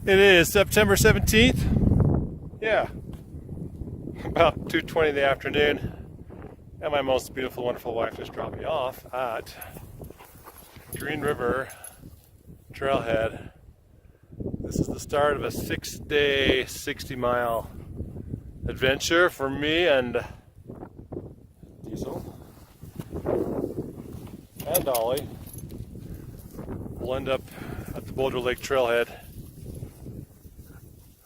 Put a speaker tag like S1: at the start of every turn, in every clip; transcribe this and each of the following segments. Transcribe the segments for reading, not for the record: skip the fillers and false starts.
S1: It is September 17th. Yeah, about 2:20 in the afternoon. And my most beautiful, wonderful wife just dropped me off at Green River Trailhead. This is the start of a 6-day, 60-mile adventure for me and Diesel and Dolly. We'll end up at the Boulder Lake Trailhead.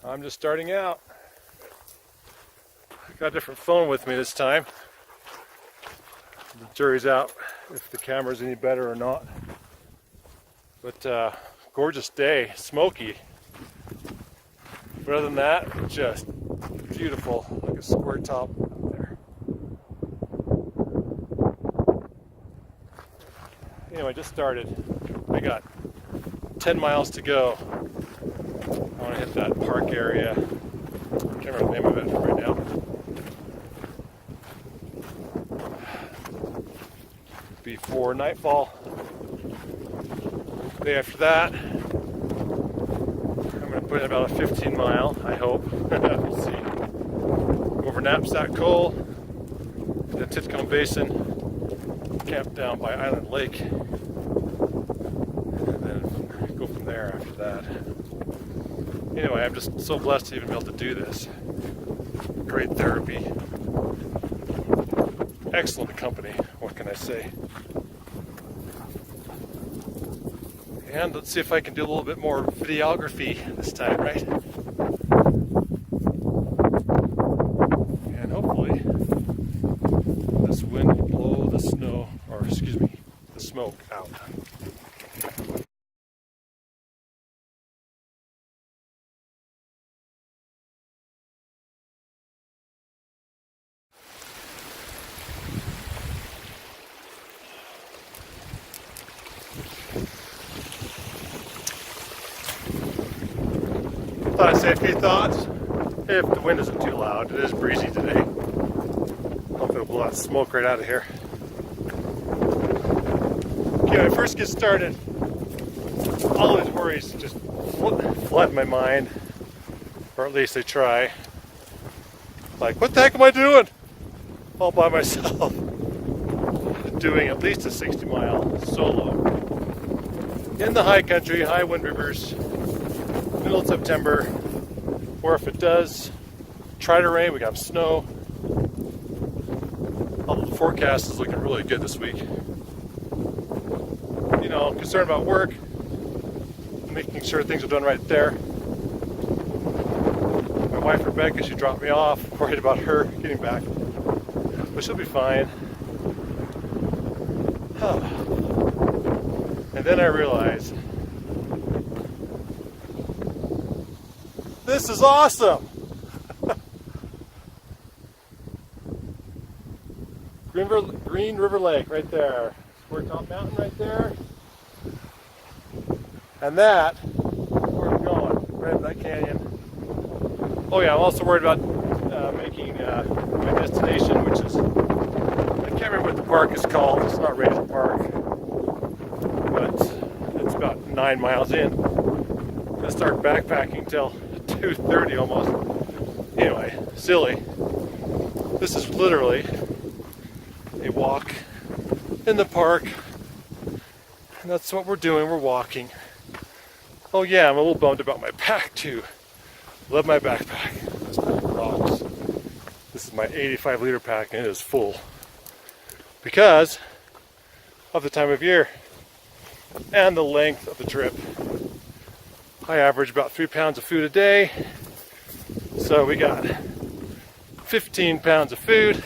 S1: I'm just starting out. I got a different phone with me this time. The jury's out if the camera's any better or not. But gorgeous day, smoky. But other than that, just beautiful, like a square top up there. Anyway, just started. I got 10 miles to go. I want to hit that park area. I can't remember the name of it right now. Before nightfall. The day after that, I'm going to put in about a 15 mile, I hope. We'll see. Over Knapsack Coal, the Titcomb Basin, camp down by Island Lake, and then go from there after that. Anyway, I'm just so blessed to even be able to do this. Great therapy. Excellent company, what can I say? And let's see if I can do a little bit more videography this time, right? And hopefully this wind will blow the snow, or excuse me, the smoke out. Thought I'd say a few thoughts. If the wind isn't too loud, it is breezy today. Hope it'll blow that smoke right out of here. Okay, when I first get started, all these worries just flood my mind, or at least they try. Like, what the heck am I doing? All by myself. Doing at least a 60-mile solo. In the high country, high wind rivers, middle of September, or if it does try to rain, we got snow. Although the forecast is looking really good this week. You know, I'm concerned about work, making sure things are done right there. My wife Rebecca, she dropped me off, worried about her getting back, but she'll be fine. And then I realized, this is awesome! Green River Lake right there. Square Top Mountain right there. And that, where I'm going, right in that canyon. Oh yeah, I'm also worried about making my destination, which is, I can't remember what the park is called. It's not Ranger Park, but it's about 9 miles in. I'm gonna start backpacking till 2:30 almost. Anyway, silly. This is literally a walk in the park, and that's what we're doing. We're walking. Oh yeah, I'm a little bummed about my pack too. Love my backpack. This pack rocks. This is my 85-liter pack, and it is full because of the time of year and the length of the trip. I average about 3 pounds of food a day, so we got 15 pounds of food.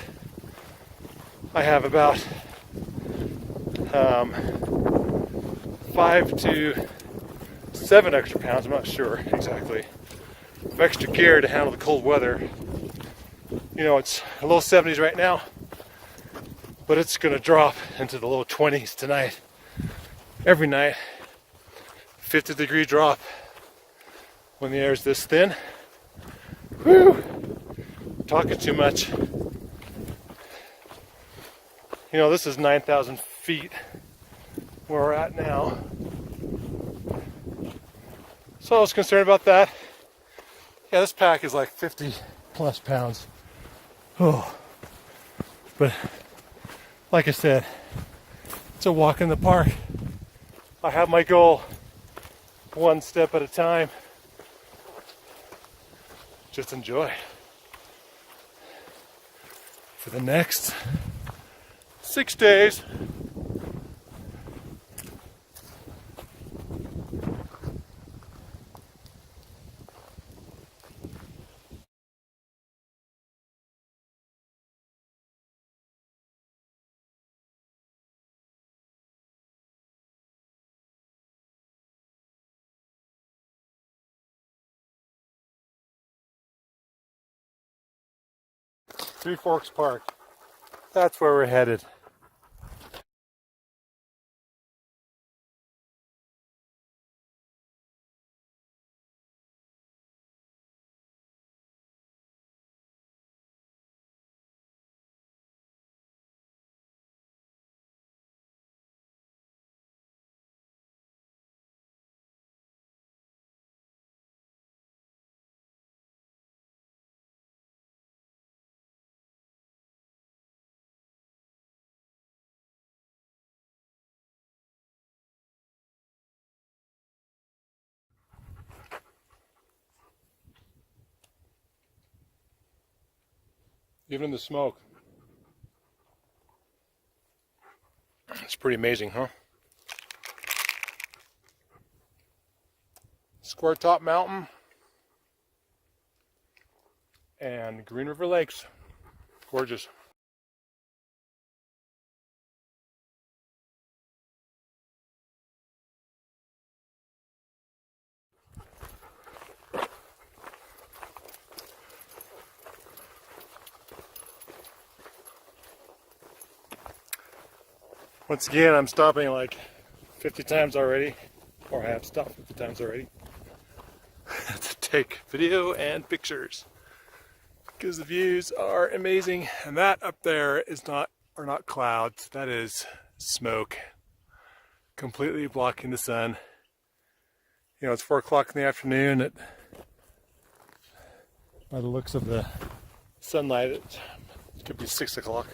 S1: I have about 5 to 7 extra pounds, I'm not sure exactly, of extra gear to handle the cold weather. You know, it's low 70s right now, but it's gonna drop into the low 20s tonight. Every night, 50-degree drop when the air is this thin. Whew! Talking too much. You know, this is 9,000 feet where we're at now. So I was concerned about that. Yeah, this pack is like 50 plus pounds. Oh, but like I said, it's a walk in the park. I have my goal one step at a time. Just enjoy for the next 6 days. Three Forks Park. That's where we're headed. Even in the smoke. It's pretty amazing, huh? Square Top Mountain and Green River Lakes. Gorgeous. Once again, I'm stopping like 50 times already, or I have stopped 50 times already, to take video and pictures because the views are amazing. And that up there are not clouds, that is smoke completely blocking the sun. You know, it's 4 o'clock in the afternoon. By the looks of the sunlight, it could be 6 o'clock.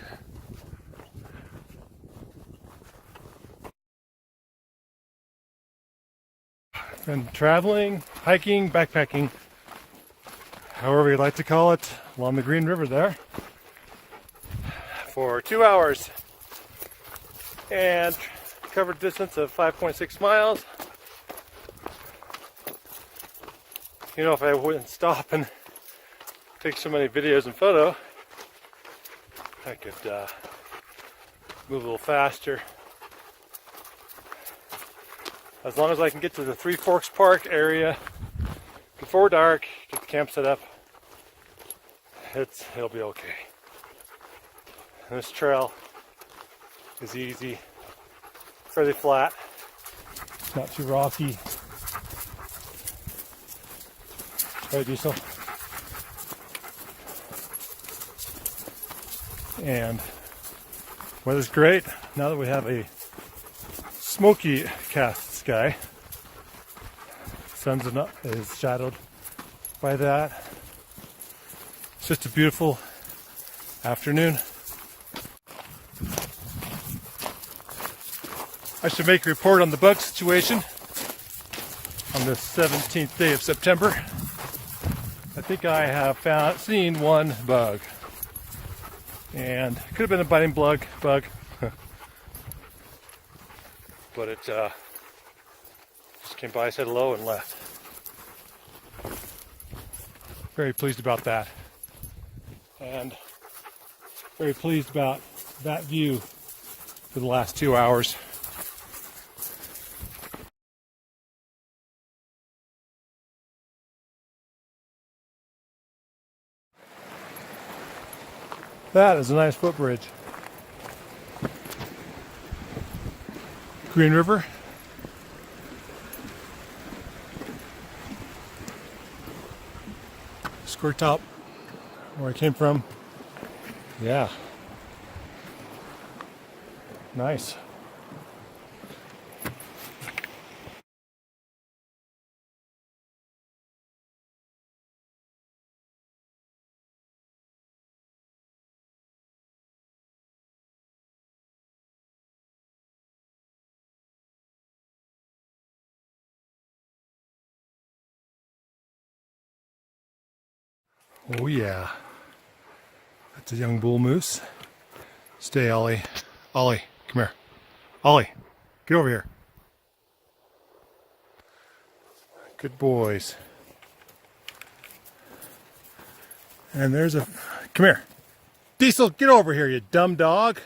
S1: And traveling, hiking, backpacking, however you'd like to call it, along the Green River there for 2 hours and covered distance of 5.6 miles. You know, if I wouldn't stop and take so many videos and photo, I could move a little faster. As long as I can get to the Three Forks Park area before dark, get the camp set up, it'll be okay. And this trail is easy, fairly flat, not too rocky. Right, Diesel? And weather's great now that we have a smoky cast sky. Sun's is shadowed by that. It's just a beautiful afternoon. I should make a report on the bug situation on the 17th day of September. I think I have seen one bug, and it could have been a biting bug, but it just came by, said hello, and left. Very pleased about that, and very pleased about that view for the last 2 hours. That is a nice footbridge. Green River. Square Top, where I came from. Yeah. Nice. Oh yeah, that's a young bull moose. Stay, Ollie. Ollie, come here. Ollie, get over here. Good boys. And there's a, come here. Diesel, get over here, you dumb dog.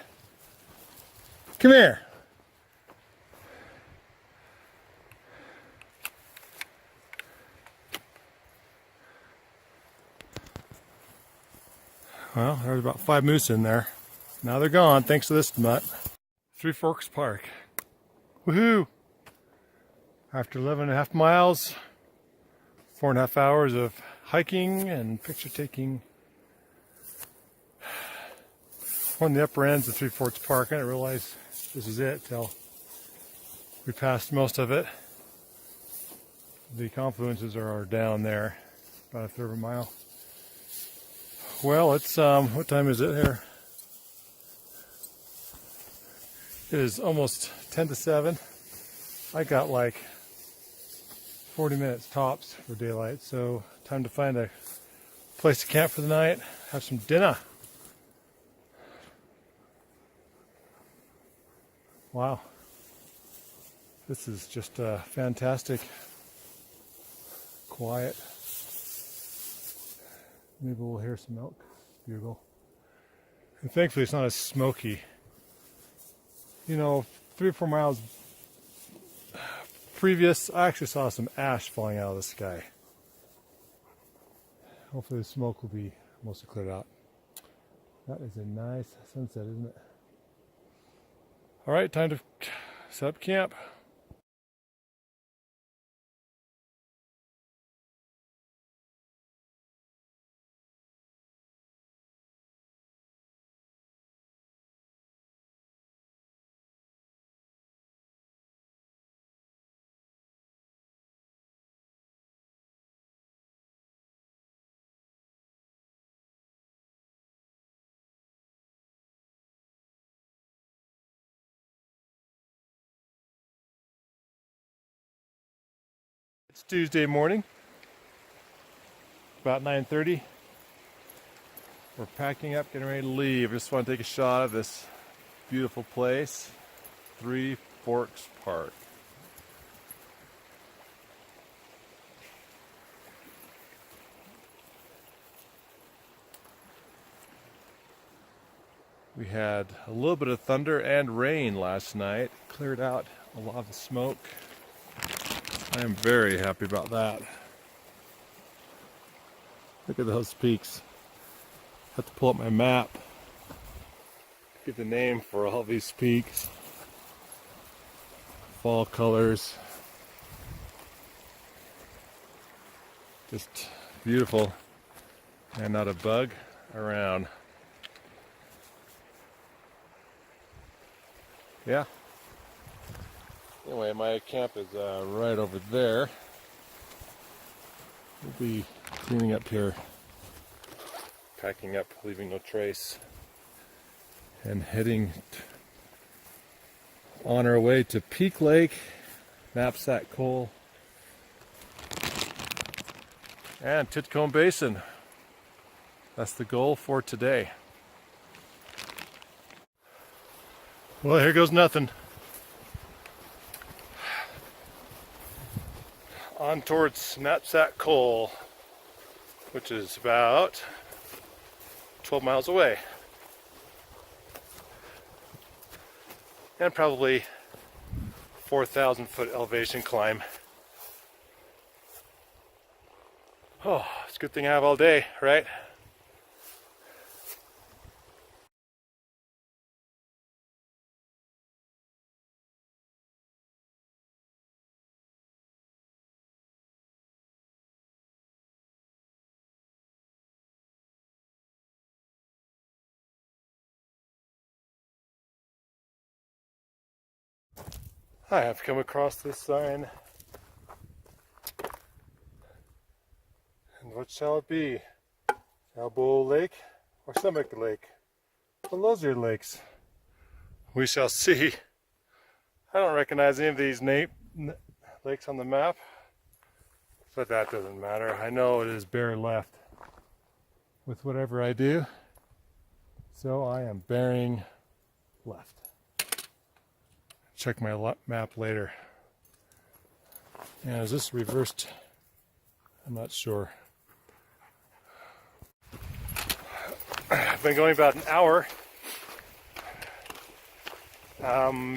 S1: Come here. Well, there's about 5 moose in there. Now they're gone, thanks to this mutt. Three Forks Park. Woohoo! After 11.5 miles, 4.5 hours of hiking and picture taking on the upper ends of Three Forks Park. I didn't realize this is it till we passed most of it. The confluences are down there, about a third of a mile. Well, it's, what time is it here? It is almost 10 to 7. I got like 40 minutes tops for daylight, so time to find a place to camp for the night, have some dinner. Wow. This is just fantastic. Quiet. Maybe we'll hear some elk bugle. And thankfully it's not as smoky. You know, 3 or 4 miles previous, I actually saw some ash falling out of the sky. Hopefully the smoke will be mostly cleared out. That is a nice sunset, isn't it? All right, time to set up camp. It's Tuesday morning, about 9:30. We're packing up, getting ready to leave. I just want to take a shot of this beautiful place, Three Forks Park. We had a little bit of thunder and rain last night, cleared out a lot of the smoke. I am very happy about that. Look at those peaks. I have to pull up my map. Get the name for all these peaks. Fall colors. Just beautiful. And not a bug around. Yeah. Anyway, my camp is right over there. We'll be cleaning up here, packing up, leaving no trace, and heading on our way to Peak Lake, Knapsack Coal, and Titcomb Basin. That's the goal for today. Well, here goes nothing. On towards Knapsack Coal, which is about 12 miles away. And probably 4,000 foot elevation climb. Oh, it's a good thing I have all day, right? I have come across this sign. And what shall it be? Elbow Lake or Stomach Lake? Well, those are lakes. We shall see. I don't recognize any of these lakes on the map, but that doesn't matter. I know it is bare left. with whatever I do. So I am bearing left. Check my map later. And is this reversed? I'm not sure. I've been going about an hour.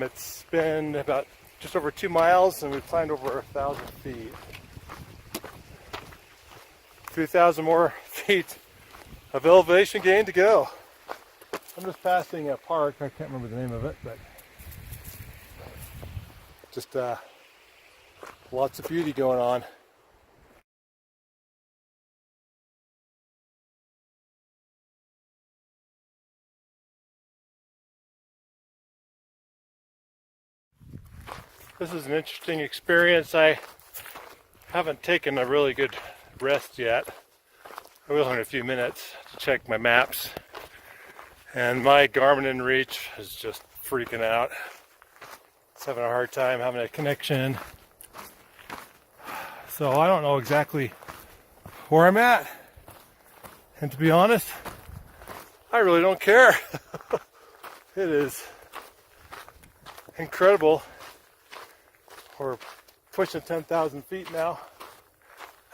S1: It's been about just over 2 miles, and we've climbed over 1,000 feet. 3,000 more feet of elevation gain to go. I'm just passing a park. I can't remember the name of it, but just lots of beauty going on. This is an interesting experience. I haven't taken a really good rest yet. I will in a few minutes to check my maps. And my Garmin inReach is just freaking out. It's having a hard time having a connection. So I don't know exactly where I'm at. And to be honest, I really don't care. It is incredible. We're pushing 10,000 feet now.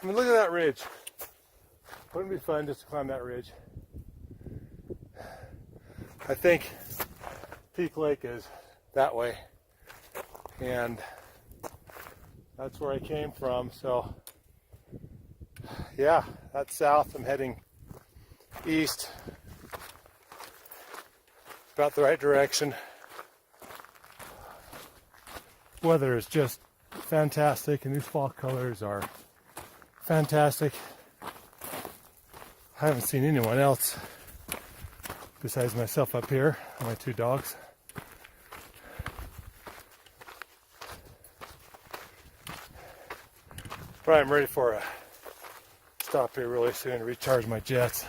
S1: I mean, look at that ridge. Wouldn't it be fun just to climb that ridge? I think Peak Lake is that way. And that's where I came from. So, yeah, that's south. I'm heading east. About the right direction. Weather is just fantastic, and these fall colors are fantastic. I haven't seen anyone else besides myself up here and my 2 dogs. But I'm ready for a stop here really soon to recharge my jets.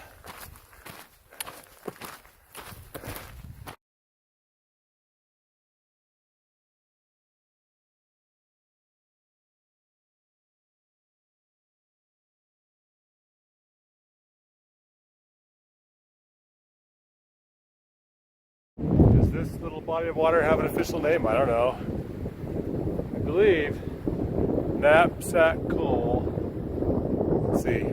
S1: Does this little body of water have an official name? I don't know. I believe Knapsack Coal. Let's see.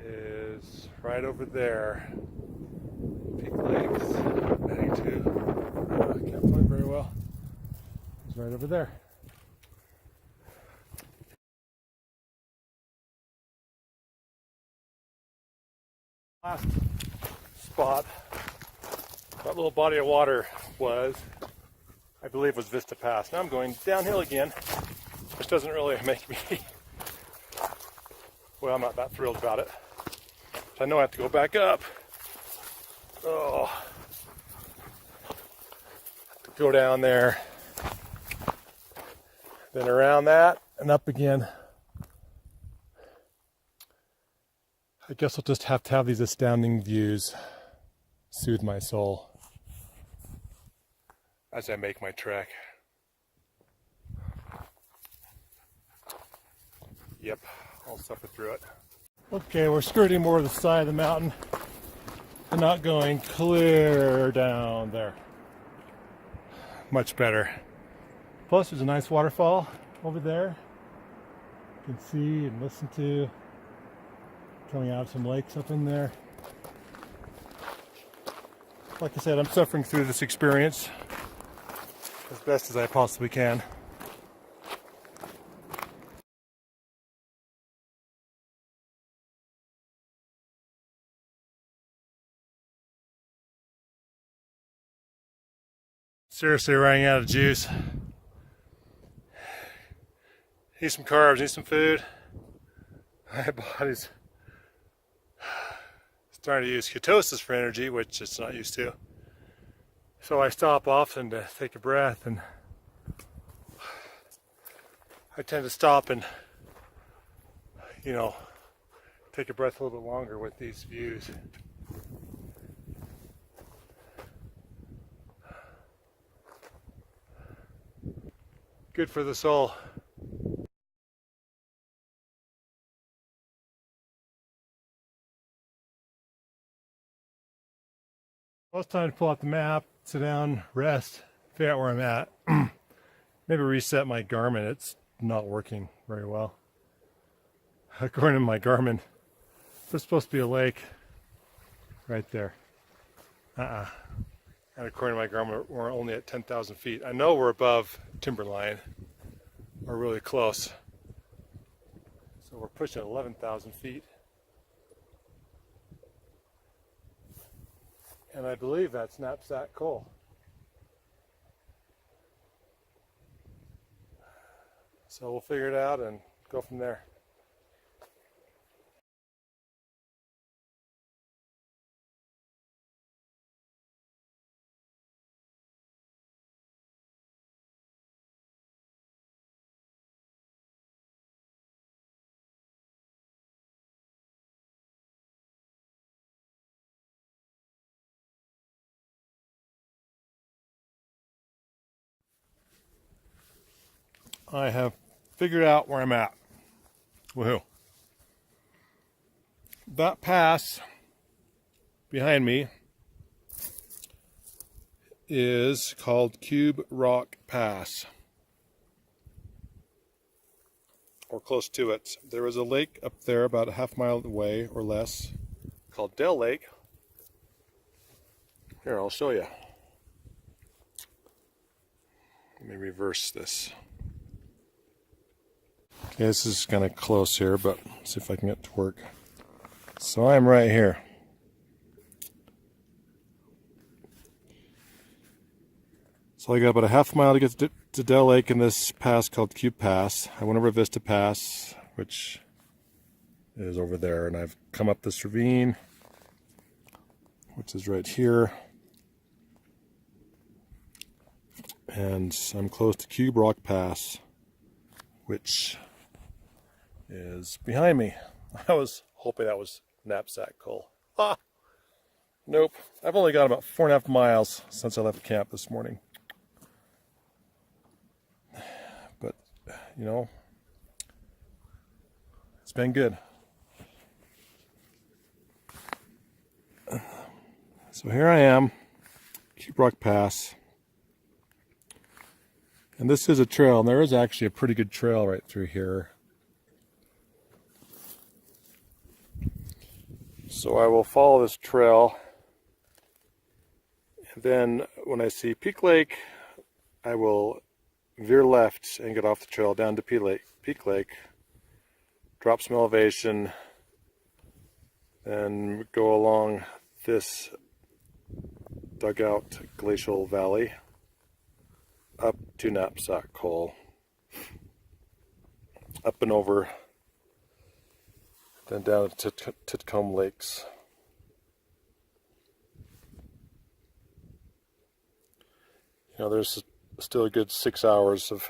S1: Is right over there. Peak Lakes. Heading to. I can't point very well. It's right over there. Last spot that little body of water was, I believe, was Vista Pass. Now I'm going downhill again, which doesn't really make me, well, I'm not that thrilled about it. I know I have to go back up. Oh, have to go down there, then around that and up again. I guess I'll just have to have these astounding views soothe my soul as I make my trek. Yep, I'll suffer through it. Okay, we're skirting more of the side of the mountain and not going clear down there. Much better. Plus, there's a nice waterfall over there. You can see and listen to coming out of some lakes up in there. Like I said, I'm suffering through this experience as best as I possibly can. Seriously running out of juice. Need some carbs, need some food. My body's starting to use ketosis for energy, which it's not used to. So I stop often to take a breath, and I tend to stop and, take a breath a little bit longer with these views. Good for the soul. Well, it's time to pull out the map, sit down, rest, figure out where I'm at. Maybe reset my Garmin. It's not working very well. According to my Garmin, there's supposed to be a lake right there. And according to my Garmin, we're only at 10,000 feet. I know we're above timberline. We're really close. So we're pushing 11,000 feet. And I believe that's Knapsack coal. So we'll figure it out and go from there. I have figured out where I'm at. Woohoo. That pass behind me is called Cube Rock Pass, or close to it. There is a lake up there about a half-mile away or less called Dell Lake. Here, I'll show you. Let me reverse this. Okay, this is kind of close here, but let's see if I can get it to work. So I'm right here. So I got about a half-mile to get to Dell Lake in this pass called Cube Pass. I went over Vista Pass, which is over there, and I've come up this ravine, which is right here. And I'm close to Cube Rock Pass, which is behind me. I was hoping that was Knapsack coal. Ah! Nope. I've only got about 4.5 miles since I left camp this morning. But, you know, it's been good. So here I am, Cube Rock Pass. And this is a trail, and there is actually a pretty good trail right through here. So I will follow this trail, and then when I see Peak Lake, I will veer left and get off the trail down to Peak Lake, drop some elevation, and go along this dugout glacial valley up to Knapsack coal, up and over, then down to Titcomb lakes. You know, there's still a good 6 hours of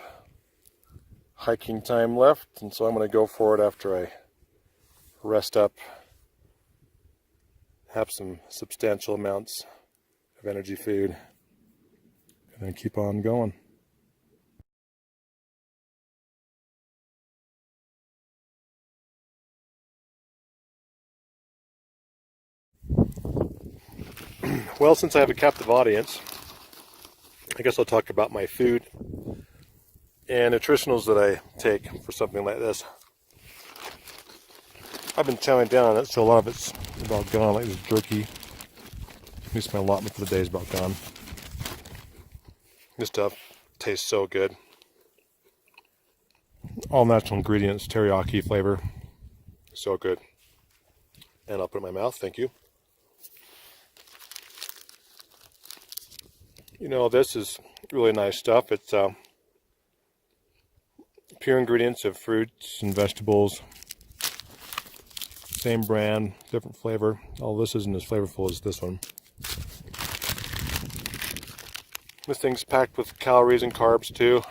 S1: hiking time left, and so I'm going to go for it after I rest up, have some substantial amounts of energy food, and then keep on going. Well, since I have a captive audience, I guess I'll talk about my food and nutritionals that I take for something like this. I've been chowing down on it, so a lot of it's about gone, like this jerky. At least my allotment for the day is about gone. This stuff tastes so good. All natural ingredients, teriyaki flavor. So good. And I'll put it in my mouth, thank you. You know, this is really nice stuff. It's pure ingredients of fruits and vegetables. Same brand, different flavor. All this isn't as flavorful as this one. This thing's packed with calories and carbs too.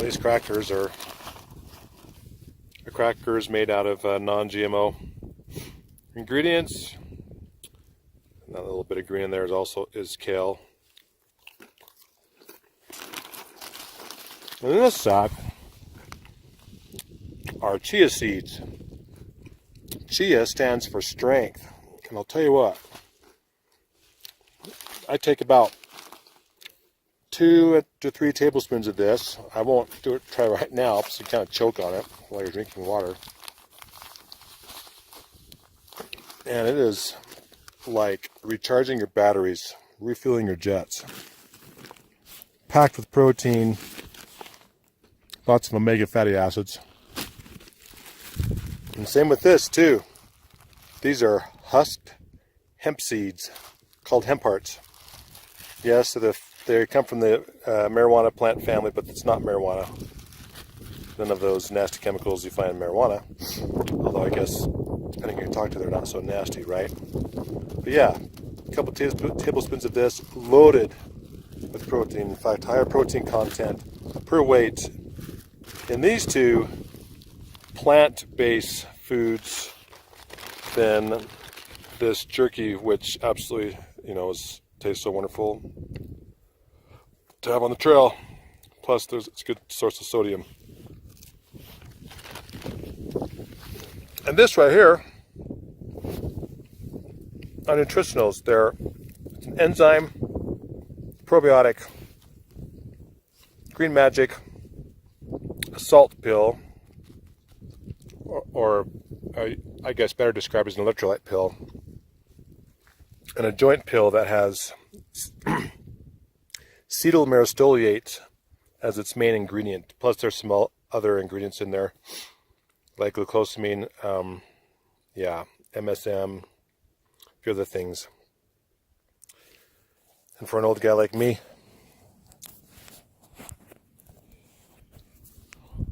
S1: These crackers are made out of non-GMO ingredients. And that little bit of green in there is kale. And in this sack are chia seeds. chia stands for strength. And I'll tell you what, I take about 2 to 3 tablespoons of this. I won't try right now, so you kind of choke on it while you're drinking water. And it is like recharging your batteries, refueling your jets. Packed with protein, lots of omega fatty acids. And same with this too. These are husked hemp seeds called hemp hearts. Yes, so they come from the marijuana plant family, but it's not marijuana. None of those nasty chemicals you find in marijuana. Although I guess, depending on who you talk to, they're not so nasty, right? But yeah, a couple tablespoons of this, loaded with protein. In fact, higher protein content per weight in these two plant-based foods than this jerky, which absolutely, tastes so wonderful to have on the trail. Plus, it's a good source of sodium. And this right here are nutritionals. It's an enzyme, probiotic, green magic, a salt pill, or I guess better described as an electrolyte pill, and a joint pill that has cetyl myristoyate as its main ingredient. Plus there's some other ingredients in there, like glucosamine, MSM, a few other things. And for an old guy like me,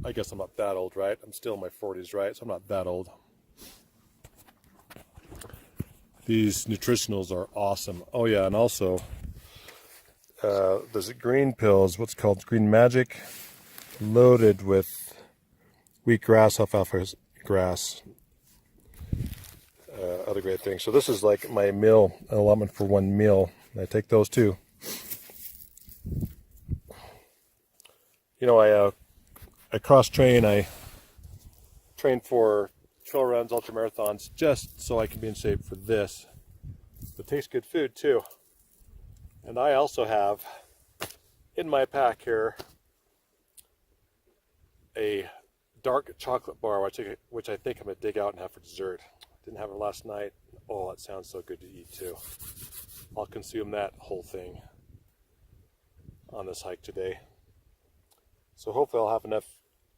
S1: I guess I'm not that old, right? I'm still in my 40s, right? So I'm not that old. These nutritionals are awesome. Oh yeah, and also there's green pills, what's called Green Magic, loaded with wheatgrass, alfalfa grass, other great things. So this is like my meal allotment for one meal. I take those too. I cross train. I train for trail runs, ultra marathons, just so I can be in shape for this. But it tastes good food too. And I also have in my pack here a dark chocolate bar, which I think I'm gonna dig out and have for dessert. Didn't have it last night. Oh, it sounds so good to eat too. I'll consume that whole thing on this hike today. So hopefully I'll have enough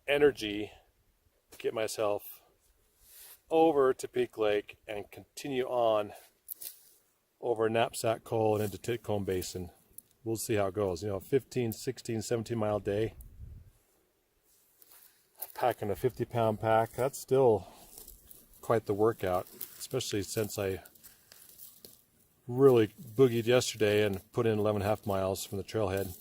S1: energy to get myself over to Peak Lake and continue on over Knapsack Coal and into Titcomb Basin. We'll see how it goes. 15, 16, 17 mile day. Packing a 50-pound pack, that's still quite the workout, especially since I really boogied yesterday and put in 11.5 miles from the trailhead.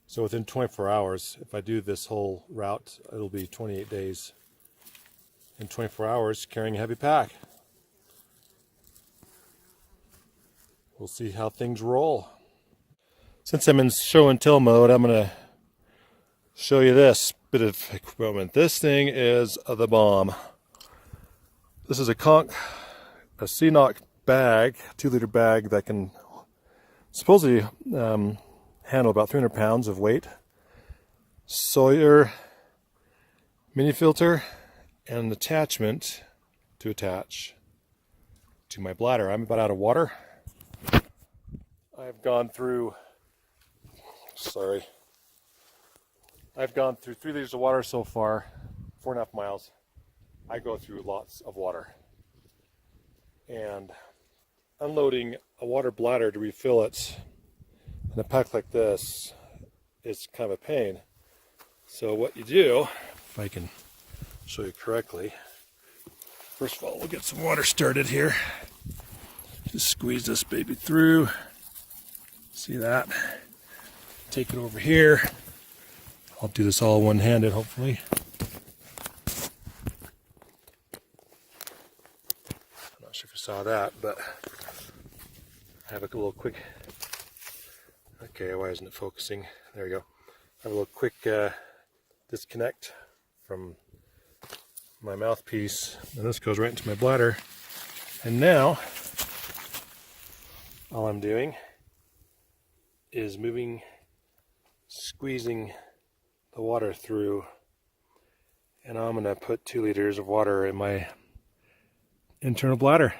S1: So within 24 hours, if I do this whole route, it'll be 28 days in 24 hours carrying a heavy pack. We'll see how things roll. Since I'm in show and tell mode, I'm going to show you this bit of equipment. This thing is the bomb. This is a CNOC bag, 2-liter bag that can supposedly handle about 300 pounds of weight. Sawyer mini filter and an attachment to attach to my bladder. I'm about out of water. I've gone through 3 liters of water so far, 4.5 miles. I go through lots of water. And unloading a water bladder to refill it in a pack like this is kind of a pain. So what you do, if I can show you correctly, first of all, we'll get some water started here. Just squeeze this baby through. See that? Take it over here. I'll do this all one-handed, hopefully. I'm not sure if you saw that, but I have a little quick... Okay, why isn't it focusing? There we go. I have a little quick disconnect from my mouthpiece, and this goes right into my bladder. And now, all I'm doing is squeezing the water through, and I'm going to put 2 liters of water in my internal bladder.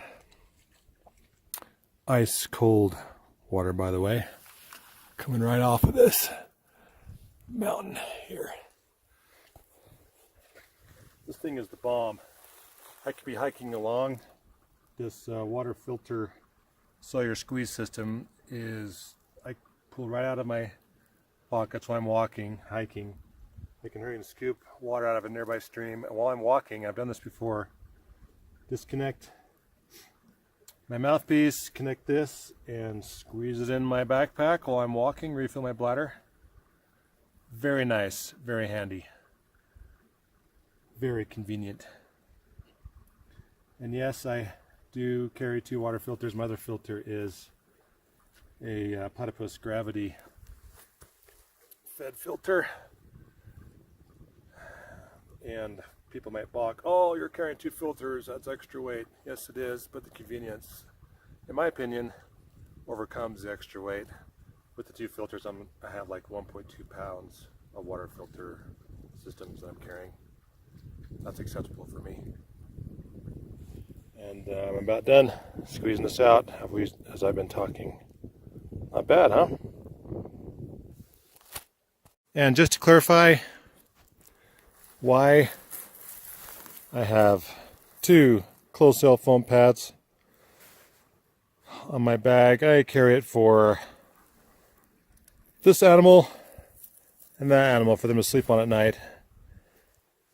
S1: Ice cold water, by the way, coming right off of this mountain here. This thing is the bomb. I could be hiking along. This water filter cellular squeeze system I pull right out of my pockets while I'm hiking. I can hurry and scoop water out of a nearby stream. And while I'm walking, I've done this before, disconnect my mouthpiece, connect this, and squeeze it in my backpack while I'm walking, refill my bladder. Very nice, very handy, very convenient. And yes, I do carry 2 water filters. My other filter is a platypus gravity fed filter. And people might balk, oh, you're carrying 2 filters, that's extra weight. Yes, it is, but the convenience, in my opinion, overcomes the extra weight. With the 2 filters, I have like 1.2 pounds of water filter systems that I'm carrying. That's acceptable for me. And I'm about done squeezing this out as I've been talking. Not bad, huh? And just to clarify why I have 2 closed cell foam pads on my bag, I carry it for this animal and that animal for them to sleep on at night.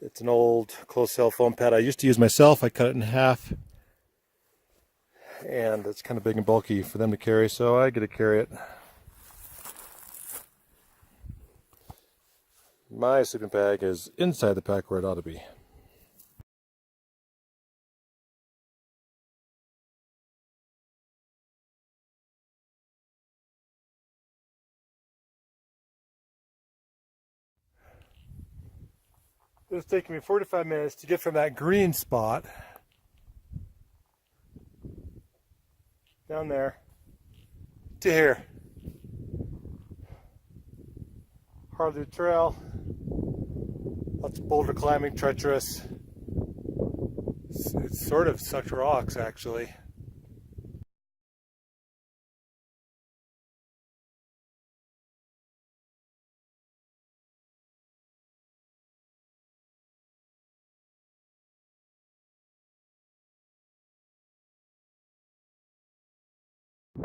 S1: It's an old closed cell foam pad I used to use myself. I cut it in half, and it's kind of big and bulky for them to carry, so I get to carry it. My sleeping bag is inside the pack where it ought to be. It's taken me 45 minutes to get from that green spot down there to here. Hardly a trail. Lots of boulder climbing, treacherous. It's sort of such rocks, actually.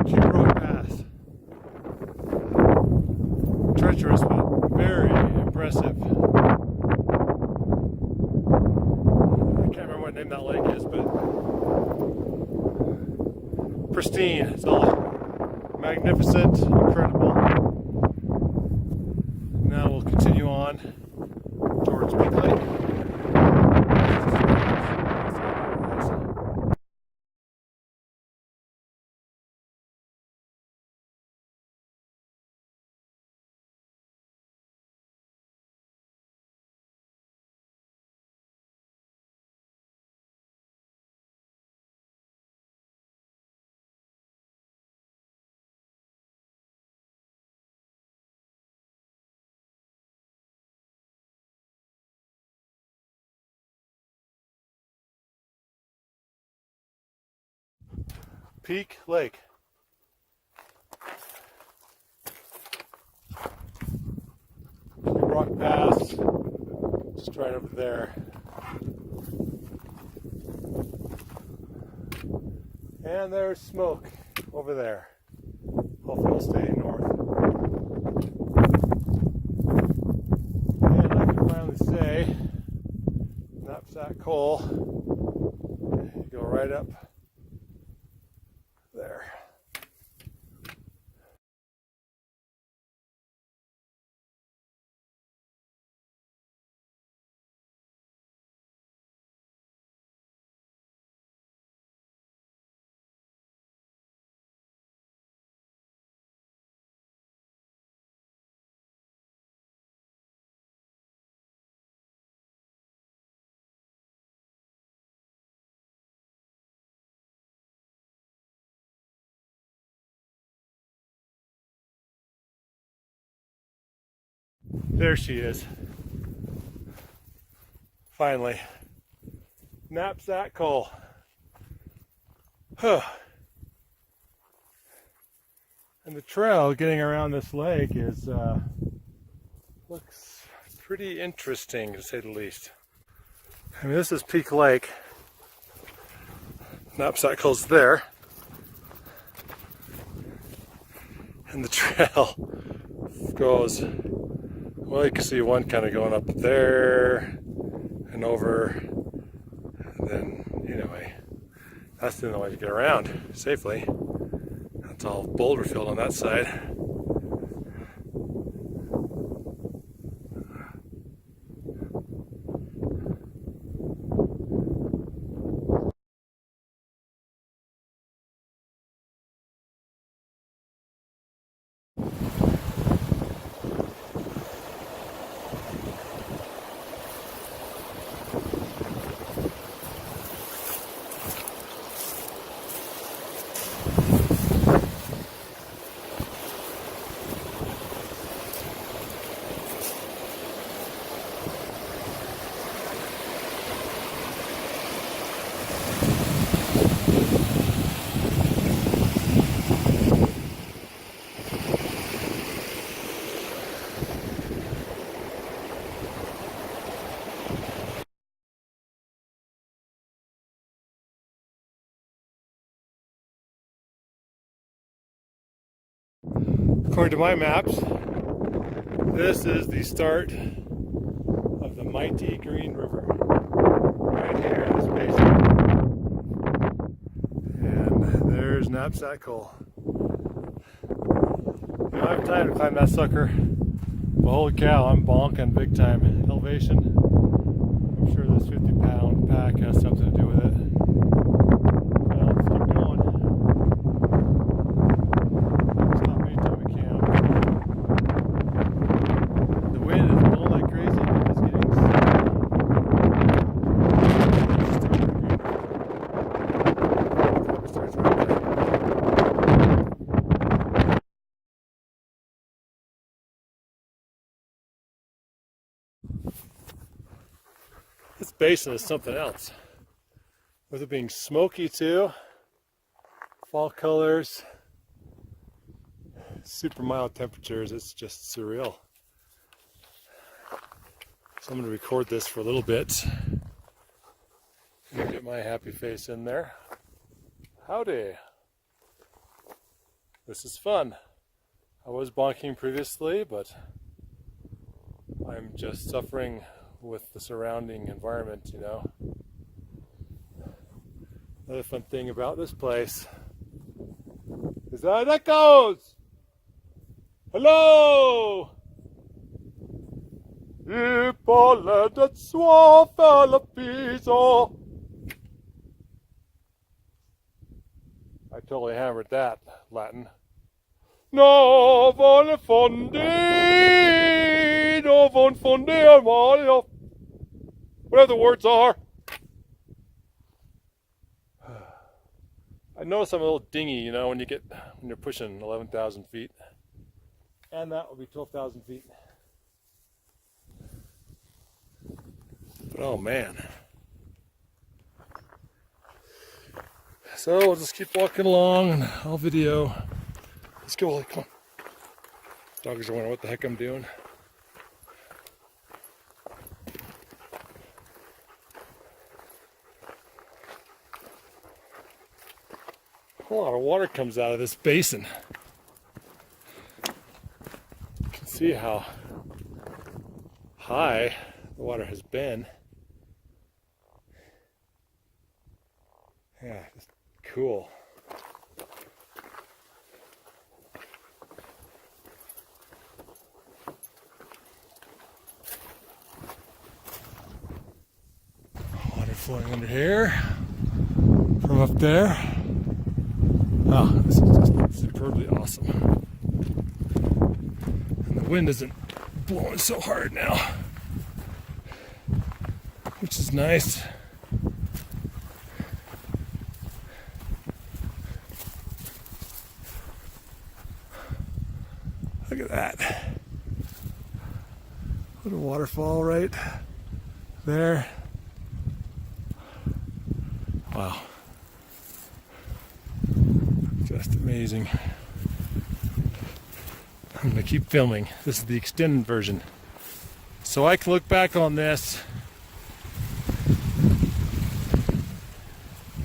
S1: Cheap rock path. Treacherous, but very impressive. I can't remember what name that lake is, but pristine. It's all magnificent, incredible. Now we'll continue on towards Big Lake. Peak Lake. Rock Pass, just right over there. And there's smoke over there. Hopefully it'll stay north. And I can finally say, Knapsack coal, you go right up there. There she is. Finally. Knapsack coal. Huh. And the trail getting around this lake is looks pretty interesting, to say the least. I mean, this is Peak Lake. Knapsack coal's there. And the trail goes, well, you can see one kind of going up there and over. And then, anyway, that's the only way to get around safely. That's all boulder filled on that side. According to my maps, this is the start of the mighty Green River. Right here in this basin. And there's Knapsack coal. I don't have time to climb that sucker. But holy cow, I'm bonking big time. Elevation. I'm sure this 50-pound pack has something to do with it. Well, let's keep going. Stop anytime we can. The wind is blowing like crazy. It's getting starts right there. This basin is something else. With it being smoky too, fall colors, super mild temperatures, it's just surreal. So I'm going to record this for a little bit. Get my happy face in there. Howdy. This is fun. I was bonking previously, but I'm just suffering with the surrounding environment, you know. Another fun thing about this place is that it goes. Hello! Ippoledet sua Filipiso. I totally hammered that Latin. No von fondi, no von fondi, Mario. Whatever the words are. I notice I'm a little dingy, you know, when you're pushing 11,000 feet. And that will be 12,000 feet. But oh man. So we'll just keep walking along and I'll video. Let's go, come on. Dogs are wondering what the heck I'm doing. A lot of water comes out of this basin. You can see how high the water has been. Yeah, just cool. Water flowing under here from up there. Oh, this is just superbly awesome. And the wind isn't blowing so hard now, which is nice. Look at that. waterfall right there. Wow. Just amazing. I'm going to keep filming. This is the extended version. So I can look back on this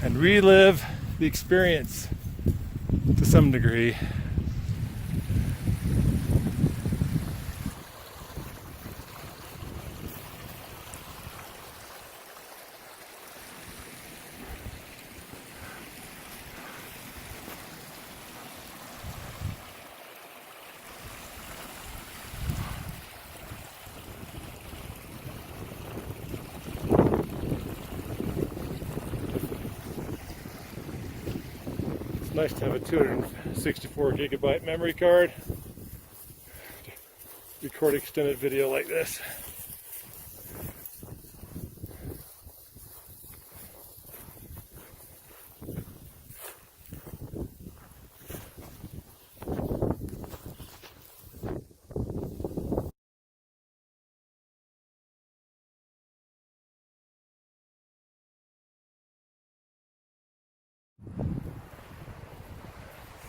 S1: and relive the experience to some degree. Nice to have a 264 gigabyte memory card to record extended video like this.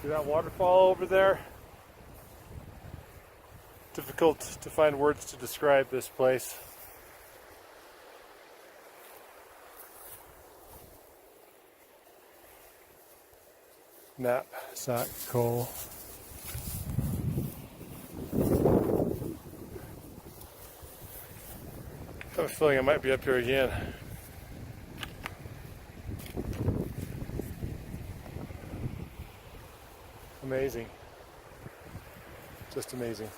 S1: See that waterfall over there? Difficult to find words to describe this place. Knapsack coal. I have a feeling I might be up here again. Amazing. Just amazing.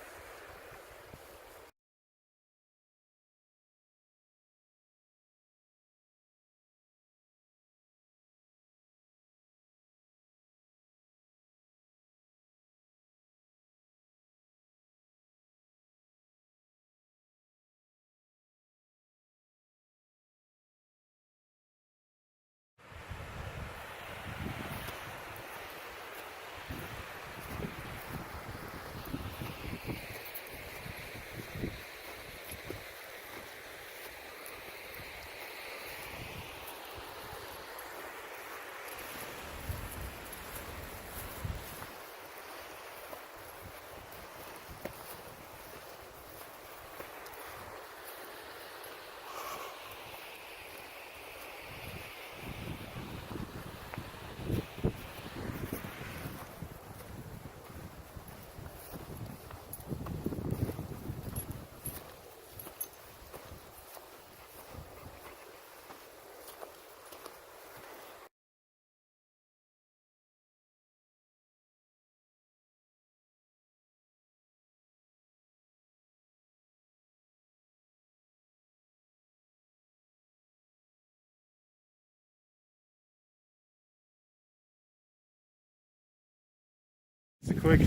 S1: It's a quick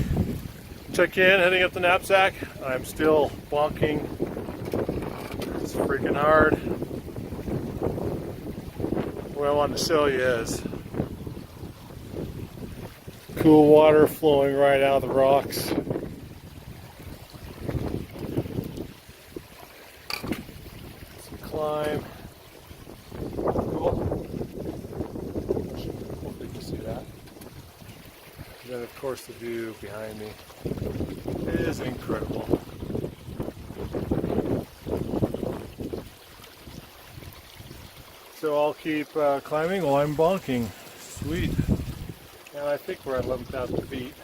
S1: check-in, heading up the Knapsack. I'm still bonking. It's freaking hard. What I wanted to show you is cool water flowing right out of the rocks. Some climb. Cool. Hopefully you can see that. And then of course the view behind me is incredible. So I'll keep climbing while I'm bonking. Sweet. And I think we're at 11,000 feet.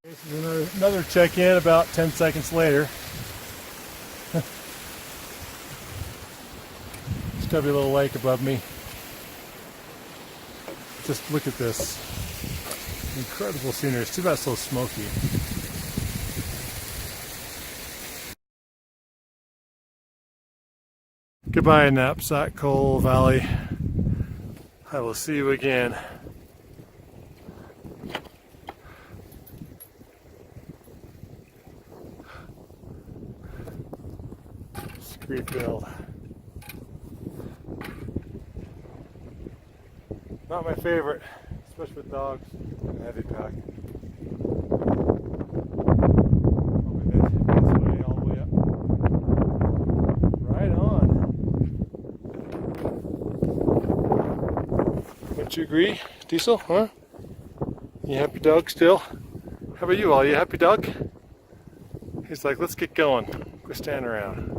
S1: This is another check-in about 10 seconds later. Stubby little lake above me. Just look at this incredible scenery. It's too bad it's so smoky. Goodbye, Knapsack Coal Valley. I will see you again. Screed build. Not my favorite, especially with dogs and a heavy pack. This way all the way Don't you agree, Diesel? Huh? You happy dog still? How about you all? You happy dog? He's like, let's get going. Quit standing around.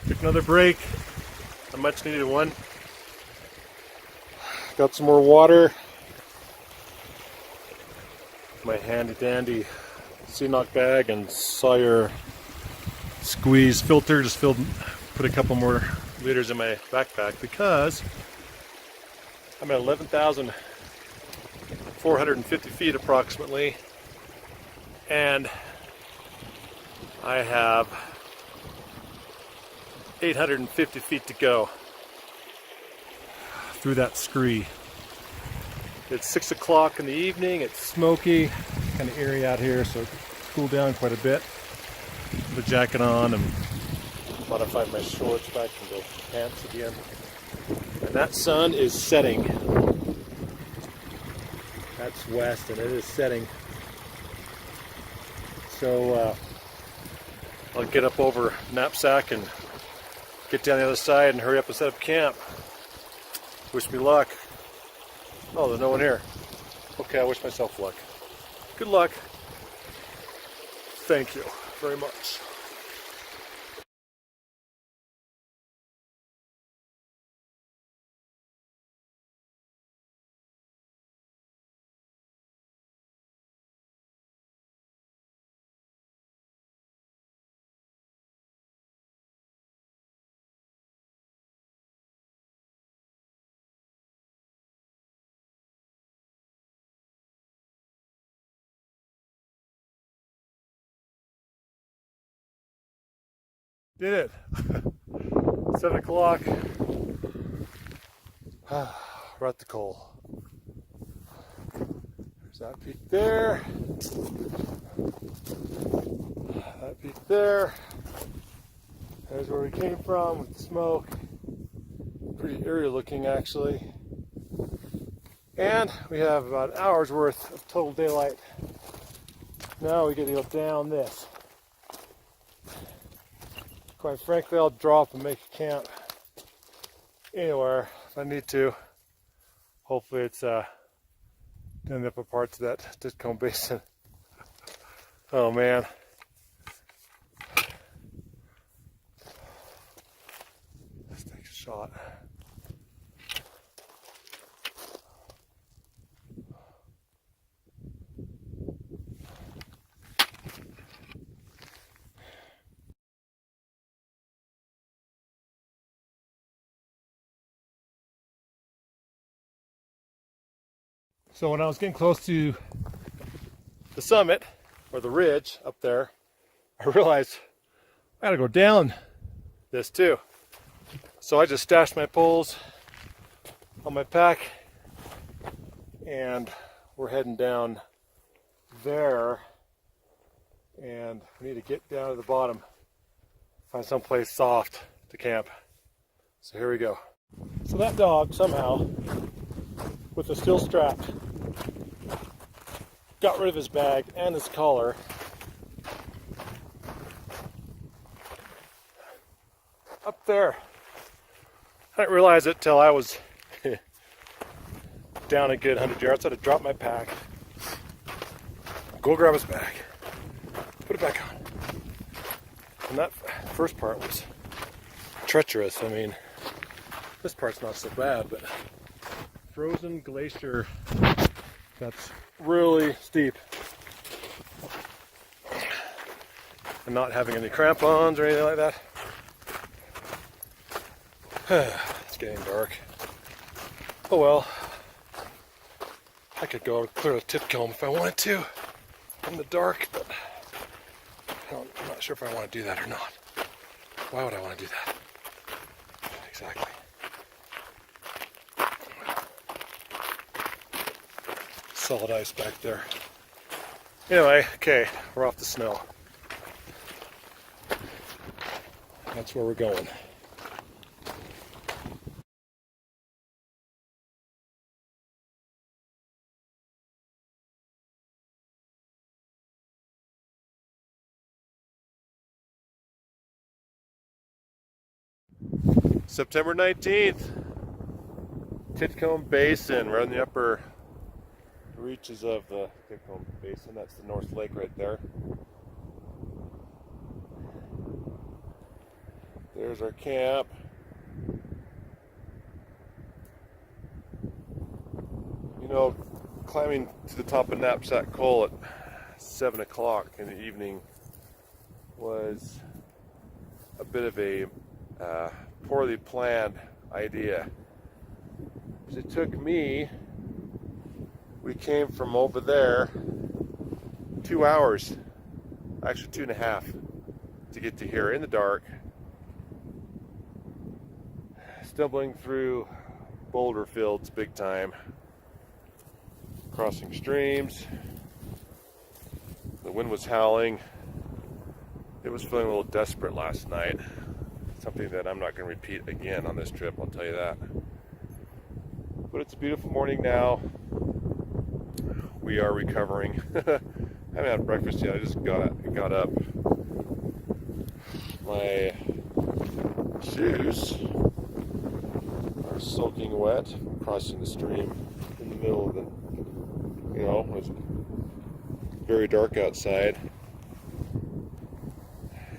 S1: Took another break. A much needed one. Got some more water. My handy dandy Knock bag and Sawyer squeeze filter. Just put a couple more liters in my backpack because I'm at 11,450 feet approximately, and I have 850 feet to go through that scree. It's 6 o'clock in the evening, it's smoky, kind of eerie out here, so it's cooled down quite a bit. Put a jacket on and modified my shorts back into pants again. And that sun is setting. That's west and it is setting. So I'll get up over Knapsack and get down the other side and hurry up and set up camp. Wish me luck. Oh, there's no one here. Okay, I wish myself luck. Good luck. Thank you very much. Did it. 7 o'clock. We're at the coal. There's that peak there. That peak there. There's where we came from with the smoke. Pretty eerie looking actually. And we have about an hour's worth of total daylight. Now we get to go down this. Quite frankly, I'll drop and make a camp anywhere if I need to. Hopefully it's in the upper parts of that Titcomb Basin. Oh man. Let's take a shot. So when I was getting close to the summit, or the ridge up there, I realized I gotta go down this too. So I just stashed my poles on my pack and we're heading down there, and we need to get down to the bottom, find someplace soft to camp. So here we go. So that dog somehow, with the steel strapped, got rid of his bag and his collar. Up there. I didn't realize it till I was down a good 100 yards. I had to drop my pack, go grab his bag, put it back on. And that first part was treacherous. I mean, this part's not so bad, but frozen glacier, that's really steep. And not having any crampons or anything like that. It's getting dark. Oh well. I could go clear the Titcomb if I wanted to in the dark, but I'm not sure if I want to do that or not. Why would I want to do that? Exactly. solid ice back there. Anyway, okay, we're off the snow. That's where we're going. September 19th, Titcomb Basin. We're on the upper reaches of the Titcomb Basin. That's the North Lake right there. There's our camp. You know, climbing to the top of Knapsack Col at 7 o'clock in the evening was a bit of a poorly planned idea. It took me, we came from over there 2 hours, actually 2.5, to get to here in the dark, stumbling through boulder fields big time, crossing streams. The wind was howling. It was feeling a little desperate last night. Something that I'm not going to repeat again on this trip, I'll tell you that. But it's a beautiful morning now. We are recovering. I haven't had breakfast yet. I just got up. My shoes are soaking wet, crossing the stream in the middle of the, you know, it was very dark outside.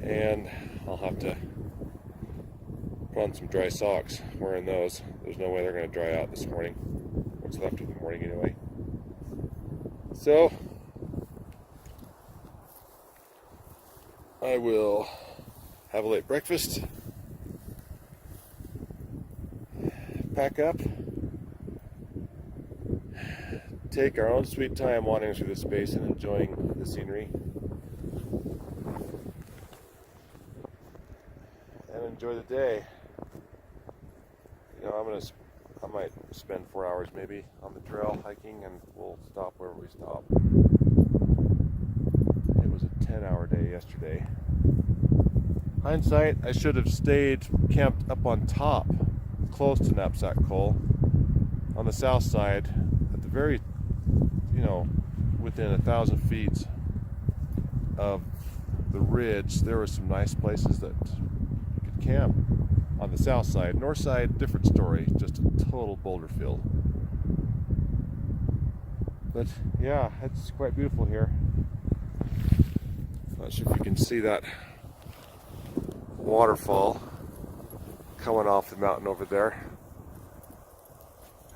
S1: And I'll have to put on some dry socks wearing those. There's no way they're going to dry out this morning. What's left of the morning anyway. So I will have a late breakfast, pack up, take our own sweet time wandering through this basin, enjoying the scenery, and enjoy the day. You know, I might spend 4 hours maybe on the trail hiking, and we'll stop wherever we stop. It was a 10-hour day yesterday. Hindsight, I should have stayed camped up on top, close to Knapsack Col, on the south side, at the very, you know, within 1,000 feet of the ridge. There were some nice places that you could camp on the south side. North side, different story, just a total boulder field. But yeah, it's quite beautiful here. Not sure if you can see that waterfall coming off the mountain over there.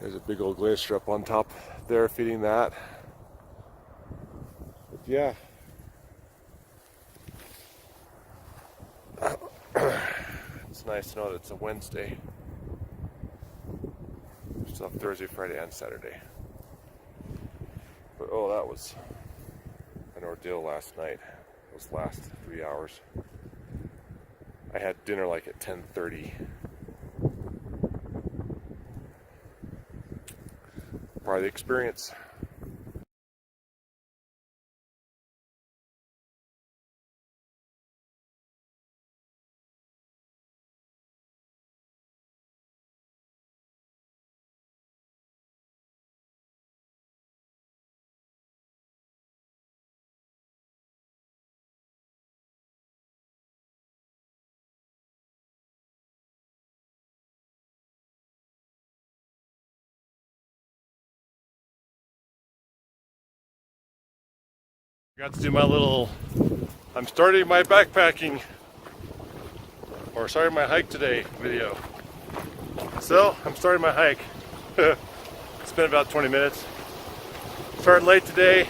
S1: There's a big old glacier up on top there feeding that. But yeah. It's nice to know that it's a Wednesday. We still have Thursday, Friday, and Saturday. But oh, that was an ordeal last night. Those last 3 hours. I had dinner like at 10:30. Part of the experience. Got to do my little, I'm starting my backpacking, or starting my hike today video. So, I'm starting my hike. It's been about 20 minutes. Started late today,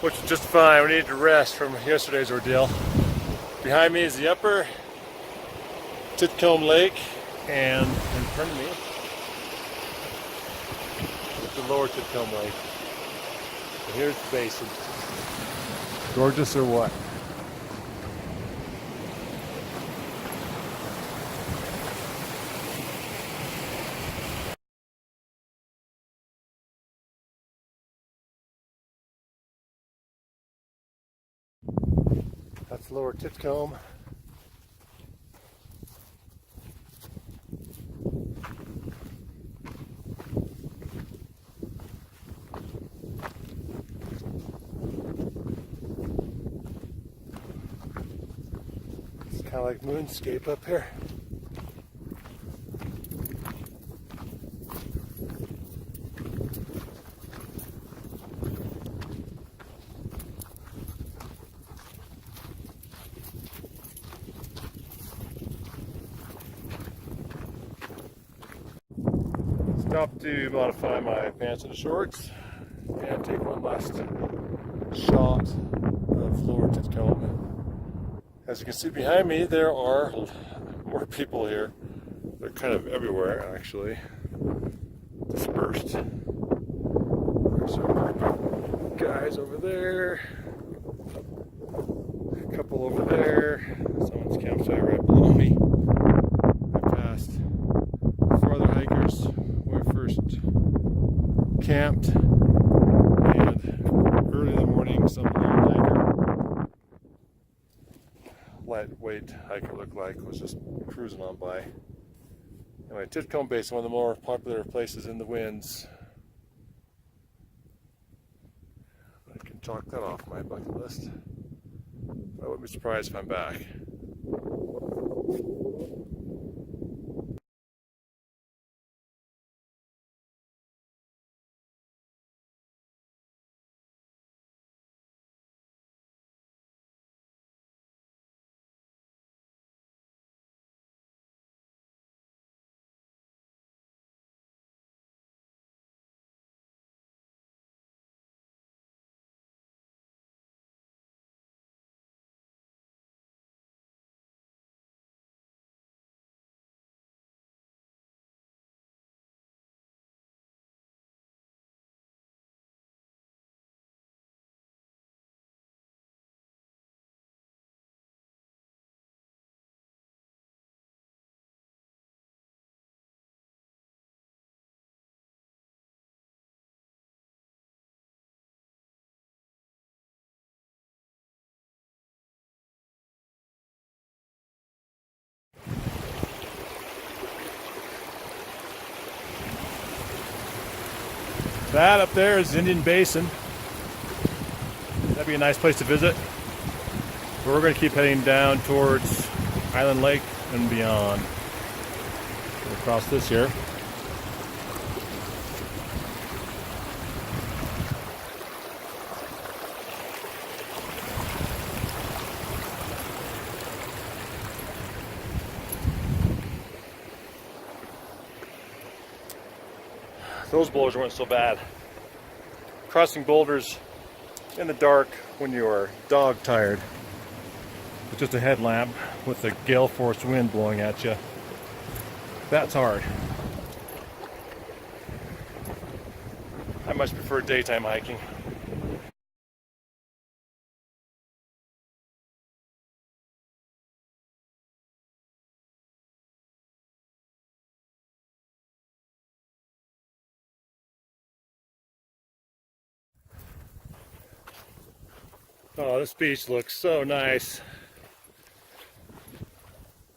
S1: which is just fine. We needed to rest from yesterday's ordeal. Behind me is the upper Titcomb Lake, and in front of me is the lower Titcomb Lake. And here's the basin. Gorgeous or what? That's Lower Titcomb. It's kind of like moonscape up here. Stop to modify my pants and shorts and take one last shot of Lower Titcomb. As you can see behind me, there are more people here. They're kind of everywhere, actually, dispersed. There's some guys over there, a couple over there, someone's campsite right below me. I passed 4 other hikers when I first camped, and early in the morning some lone hiker, lightweight hiker looked like, was just cruising on by. Anyway, Titcomb Basin, one of the more popular places in the winds. I can chalk that off my bucket list. I wouldn't be surprised if I'm back. That up there is Indian Basin. That'd be a nice place to visit. But we're going to keep heading down towards Island Lake and beyond. We'll cross this here. Those boulders weren't so bad. Crossing boulders in the dark when you are dog tired with just a headlamp with a gale force wind blowing at you, that's hard. I much prefer daytime hiking. Oh, this beach looks so nice.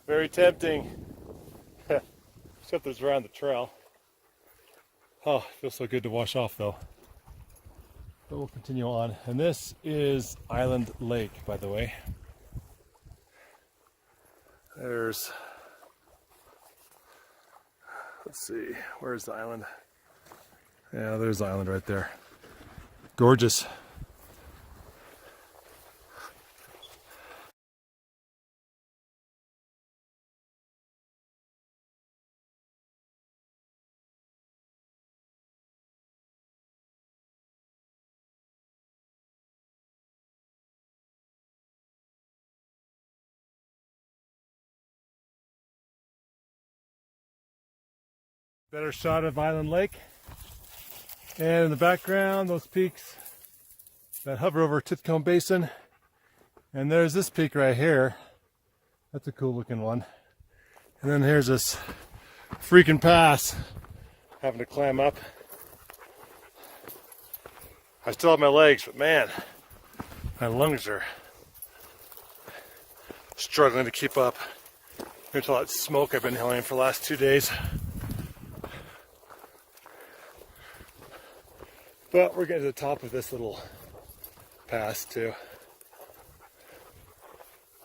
S1: Very tempting. Except it's around the trail. Oh, it feels so good to wash off though. But we'll continue on. And this is Island Lake, by the way. Let's see, where's the island? Yeah, there's the island right there. Gorgeous. Better shot of Island Lake. And in the background, those peaks that hover over Titcomb Basin. And there's this peak right here. That's a cool looking one. And then here's this freaking pass. Having to climb up. I still have my legs, but man, my lungs are struggling to keep up until that smoke I've been inhaling for the last 2 days. But we're getting to the top of this little pass too,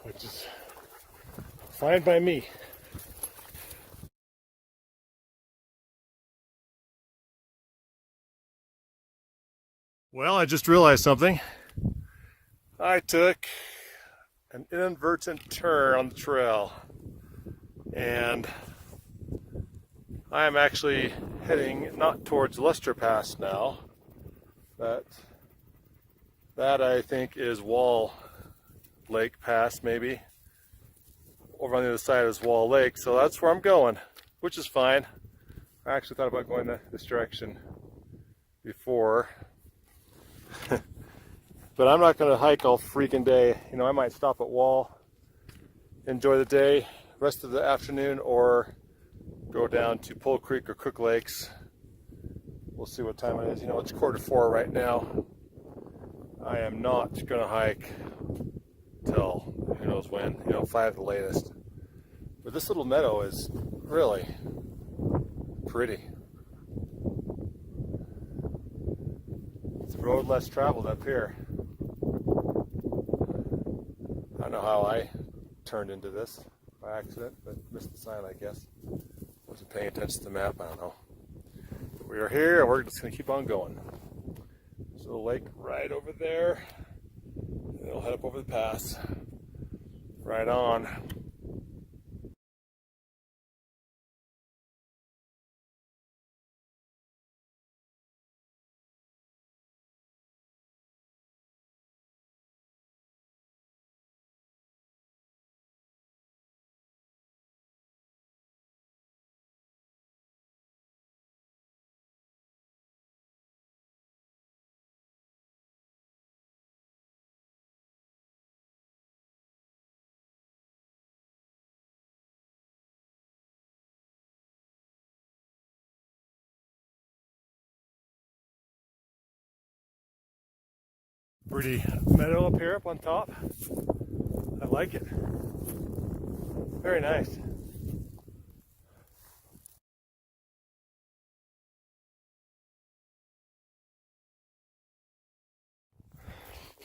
S1: which is fine by me. Well, I just realized something. I took an inadvertent turn on the trail, and I am actually heading not towards Lester Pass now, but that I think is Wall Lake Pass, maybe. Over on the other side is Wall Lake, so that's where I'm going, which is fine. I actually thought about going this direction before. But I'm not going to hike all freaking day. You know, I might stop at Wall, enjoy the day, rest of the afternoon, or go down to Pole Creek or Cook Lakes. We'll see what time it is. You know, it's 3:45 right now. I am not going to hike till who knows when, you know, 5 at the latest. But this little meadow is really pretty. It's a road less traveled up here. I don't know how I turned into this by accident, but missed the sign, I guess. Wasn't paying attention to the map, I don't know. But we are here, and we're just going to keep on going. So the lake right over there, and it'll head up over the pass. Right on. Pretty meadow up here, up on top. I like it. Very nice.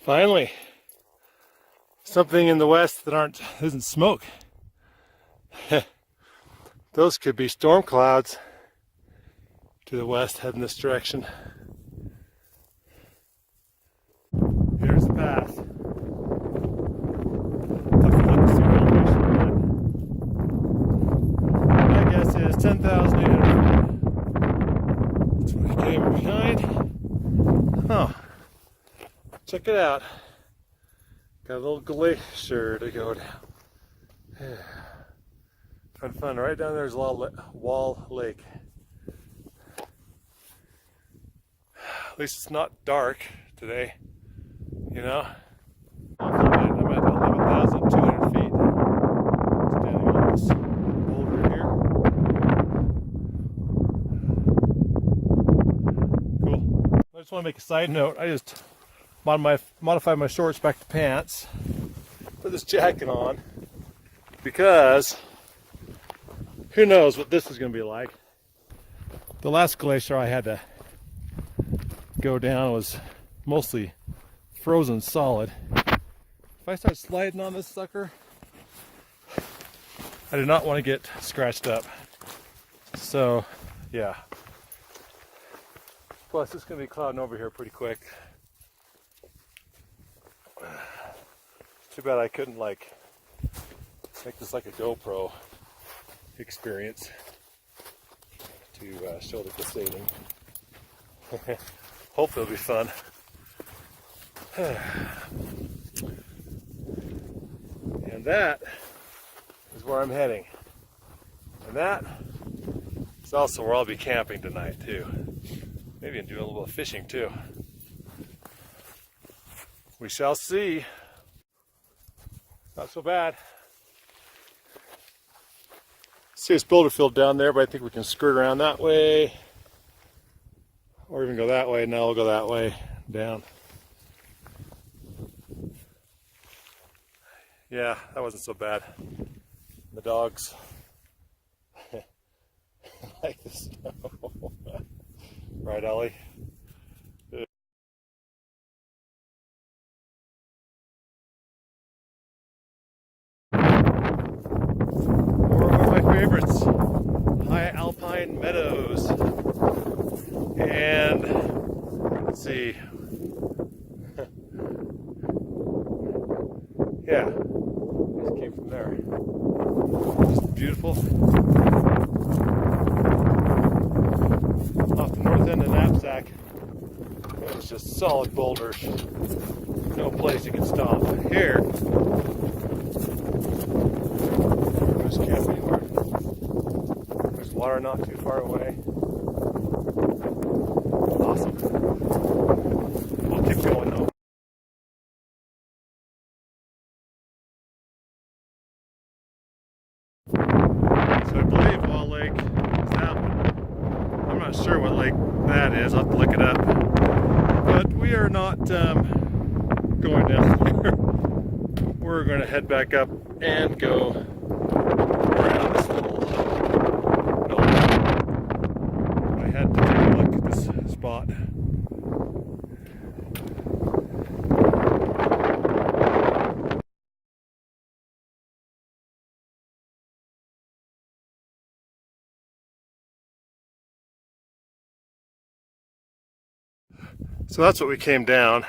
S1: Finally, something in the west that isn't smoke. Those could be storm clouds to the west heading this direction. Here's the pass. My guess is 10,800 feet. That's what I came behind. Oh, check it out. Got a little glacier to go down. Fun. Right down there's Wall Lake. At least it's not dark today, you know. I'm at 11,200 feet. Standing on this boulder here. Cool. I just want to make a side note. I just modified my shorts back to pants. Put this jacket on because who knows what this is going to be like. The last glacier I had to go down was mostly frozen solid. If I start sliding on this sucker, I do not want to get scratched up. So, yeah. Plus, it's going to be clouding over here pretty quick. Too bad I couldn't make this like a GoPro experience to show the glissading. Hopefully it'll be fun. And that is where I'm heading. And that is also where I'll be camping tonight too. Maybe and do a little bit of fishing too. We shall see. Not so bad. See this boulder field down there, but I think we can skirt around that way. Or even go that way. Now we'll go that way down. Yeah, that wasn't so bad. The dogs like the snow. Right, Ollie? One of my favorites, high alpine meadows. And let's see. Yeah, just came from there. Just beautiful. Off the north end of Knapsack, it's just solid boulders. No place you can stop. Here, there's camping anywhere. There's water not too far away. Awesome. We'll keep going though. So I believe Wall Lake is that one. I'm not sure what lake that is. I'll have to look it up. But we are not going down there. We're going to head back up and go around this little knoll. I had to take a look at this spot. So that's what we came down.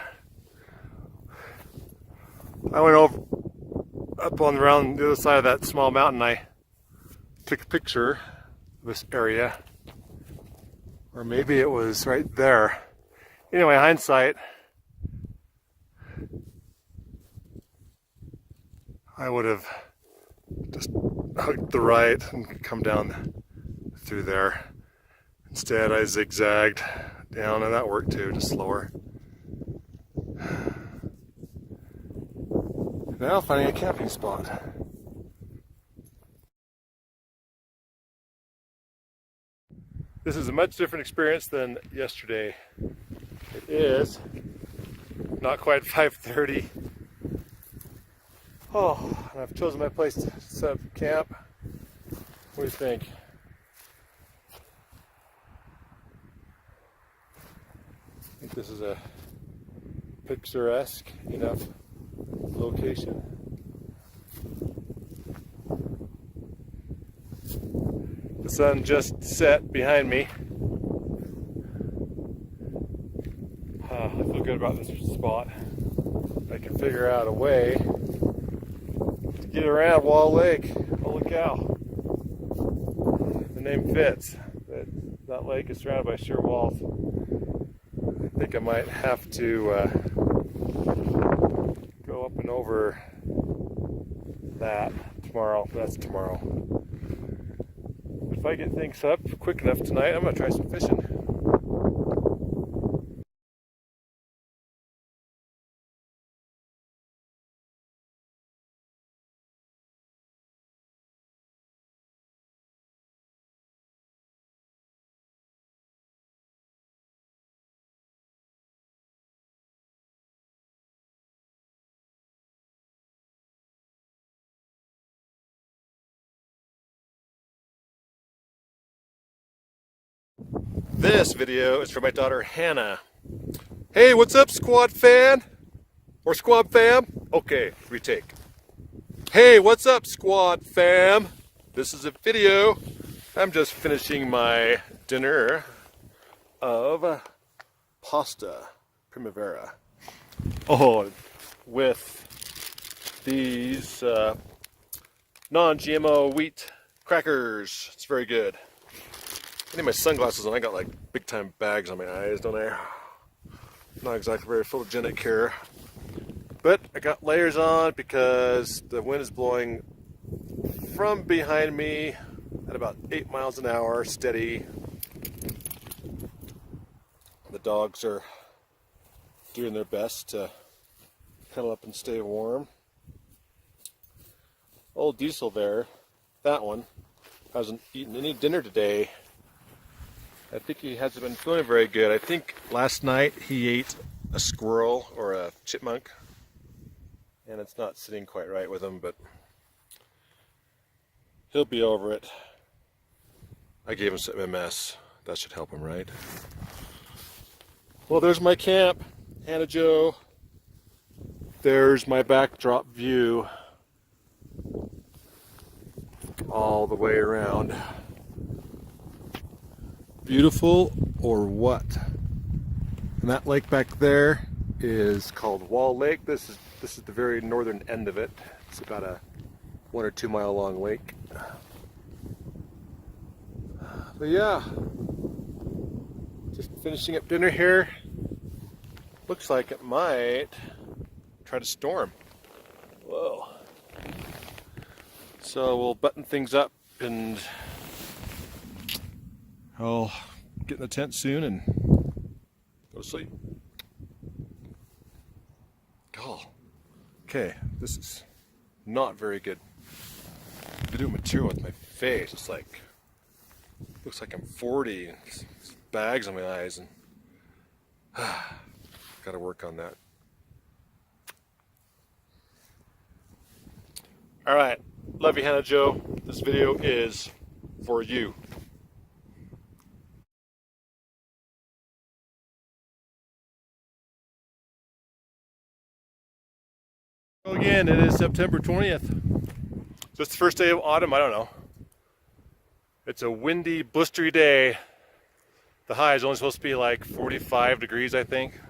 S1: I went over up on around the other side of that small mountain. I took a picture of this area, or maybe it was right there. Anyway, hindsight, I would have just hooked the right and come down through there. Instead, I zigzagged down, and that worked too, just slower. Now finding a camping spot. This is a much different experience than yesterday. It is not quite 5:30. Oh, and I've chosen my place to set up camp. What do you think? I think this is a picturesque enough location. The sun just set behind me. I feel good about this spot. I can figure out a way to get around Wall Lake. Holy cow. The name fits. That lake is surrounded by sheer walls. I think I might have to go up and over that tomorrow. That's tomorrow. If I get things up quick enough tonight, I'm going to try some fishing. This video is for my daughter Hannah. Hey, what's up, squad fan? Or squad fam? Okay, retake. Hey, what's up, squad fam? This is a video. I'm just finishing my dinner of pasta primavera. Oh, with these non-GMO wheat crackers. It's very good. I need my sunglasses on. I got like big time bags on my eyes, don't I? Not exactly very photogenic here. But I got layers on because the wind is blowing from behind me at about 8 miles an hour, steady. The dogs are doing their best to cuddle up and stay warm. Old Diesel there, that one, hasn't eaten any dinner today. I think he hasn't been feeling very good. I think last night he ate a squirrel or a chipmunk, and it's not sitting quite right with him, but he'll be over it. I gave him some MS. That should help him, right? Well, there's my camp, Hannah Joe. There's my backdrop view all the way around. Beautiful or what? And that lake back there is called Wall Lake. This is the very northern end of it. It's about a 1 or 2 mile long lake. But yeah, just finishing up dinner here. Looks like it might try to storm. Whoa. So we'll button things up and I'll get in the tent soon and go to sleep. Oh, okay, this is not very good video material with my face. It's like, looks like I'm 40 and bags on my eyes, and gotta work on that. All right, love you, Hannah Joe. This video is for you. So again, it is September 20th. So it's the first day of autumn, I don't know. It's a windy, blistery day. The high is only supposed to be like 45 degrees, I think.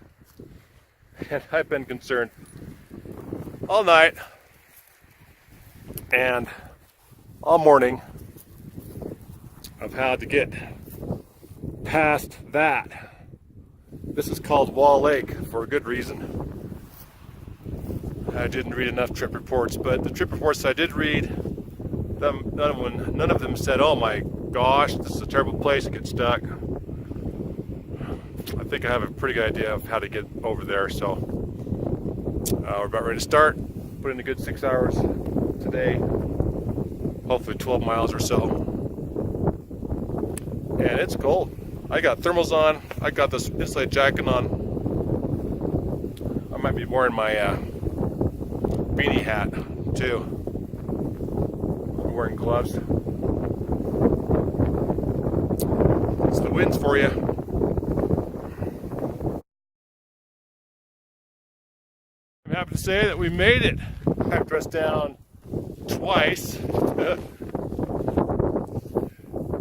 S1: And I've been concerned all night and all morning of how to get past that. This is called Wall Lake for a good reason. I didn't read enough trip reports, but the trip reports I did read, none of them said, "Oh my gosh, this is a terrible place to get stuck." I think I have a pretty good idea of how to get over there. So we're about ready to start. Put in a good 6 hours today, hopefully 12 miles or so. And it's cold. I got thermals on. I got this insulated jacket on. I might be wearing my beanie hat too. I'm wearing gloves. It's the winds for you. I'm happy to say that we made it. I've dressed down twice.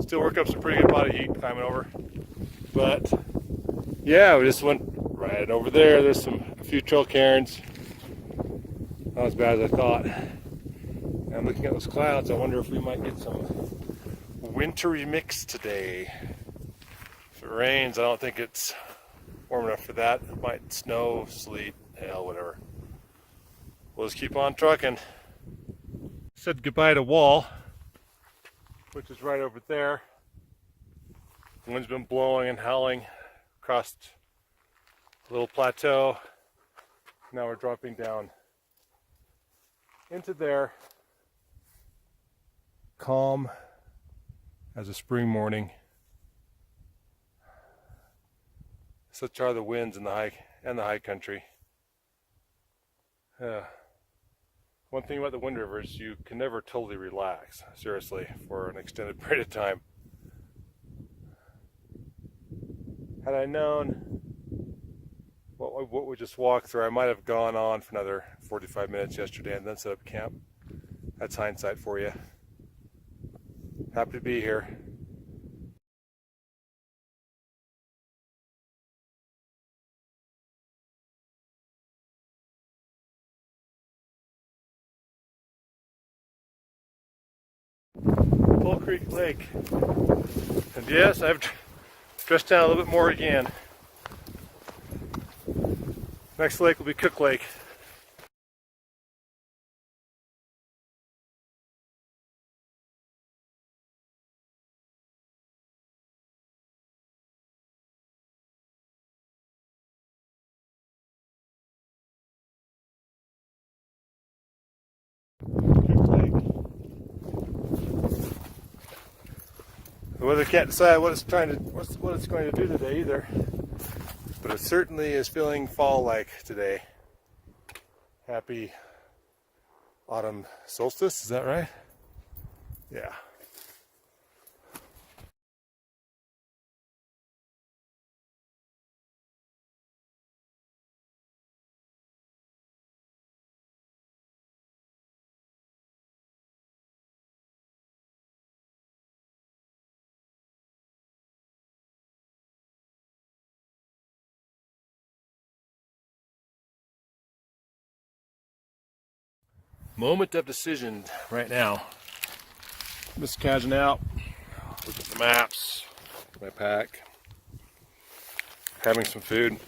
S1: Still work up some pretty good body heat climbing over. But yeah, we just went right over there. There's a few trail cairns. Not as bad as I thought. And I'm looking at those clouds. I wonder if we might get some wintry mix today. If it rains, I don't think it's warm enough for that. It might snow, sleet, hail, whatever. We'll just keep on trucking. Said goodbye to Wall, which is right over there. The wind's been blowing and howling across a little plateau. Now we're dropping down into there. Calm as a spring morning. Such are the winds in the high country. One thing about the Windriver is you can never totally relax, seriously, for an extended period of time. Had I known what we just walked through, I might have gone on for another 45 minutes yesterday and then set up camp. That's hindsight for you. Happy to be here. Bull Creek Lake. And yes, I've dressed down a little bit more again. Next lake will be Cook Lake. Cook Lake. The weather can't decide what it's going to do today either. But it certainly is feeling fall-like today. Happy autumn solstice, is that right? Yeah. Moment of decision right now. I'm just cadging out, look at the maps, my pack, having some food.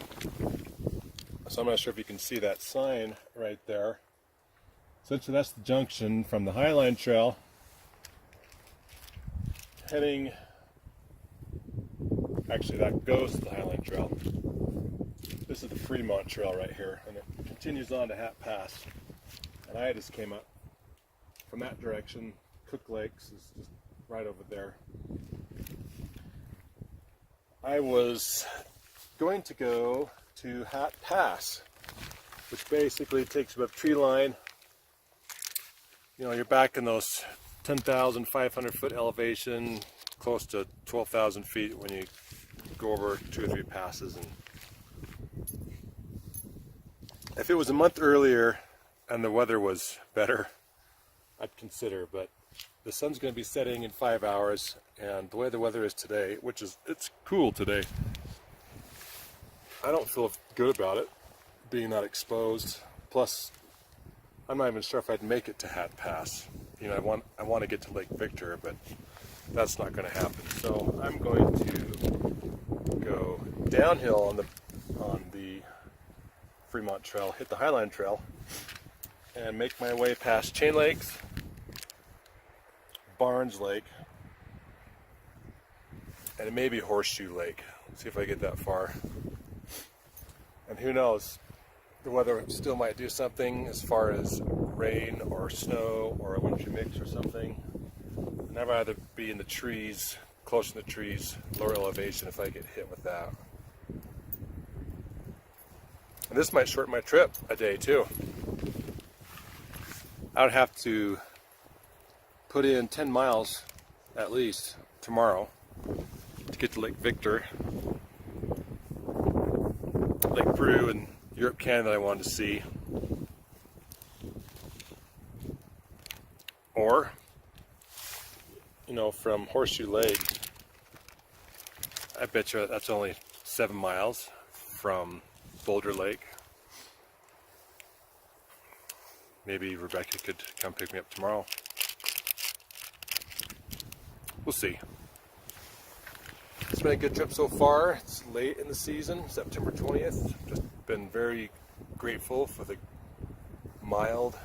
S1: So I'm not sure if you can see that sign right there. Essentially that's the junction from the Highline Trail heading, actually that goes to the Highline Trail. This is the Fremont Trail right here, and it continues on to Hat Pass. And I just came up from that direction. Cook Lakes is just right over there. I was going to go to Hat Pass, which basically takes you up tree line. You know, you're back in those 10,500 foot elevation, close to 12,000 feet when you go over 2 or 3 passes. And if it was a month earlier and the weather was better, I'd consider, but the sun's going to be setting in 5 hours, and the way the weather is today, it's cool today, I don't feel good about it being that exposed. Plus, I'm not even sure if I'd make it to Hat Pass. You know, I want to get to Lake Victor, but that's not going to happen. So I'm going to go downhill on the Fremont Trail, hit the Highline Trail, and make my way past Chain Lakes, Barnes Lake, and maybe Horseshoe Lake. See if I get that far. And who knows, the weather still might do something as far as rain or snow or a wintry mix or something. And I'd rather be in the trees, close to the trees, lower elevation if I get hit with that. And this might shorten my trip a day too. I would have to put in 10 miles at least tomorrow to get to Lake Victor, Lake Peru, and Europe Canyon that I wanted to see. Or, you know, from Horseshoe Lake, I bet you that's only 7 miles from Boulder Lake. Maybe Rebecca could come pick me up tomorrow. We'll see. It's been a good trip so far. It's late in the season, September 20th. Just been very grateful for the mild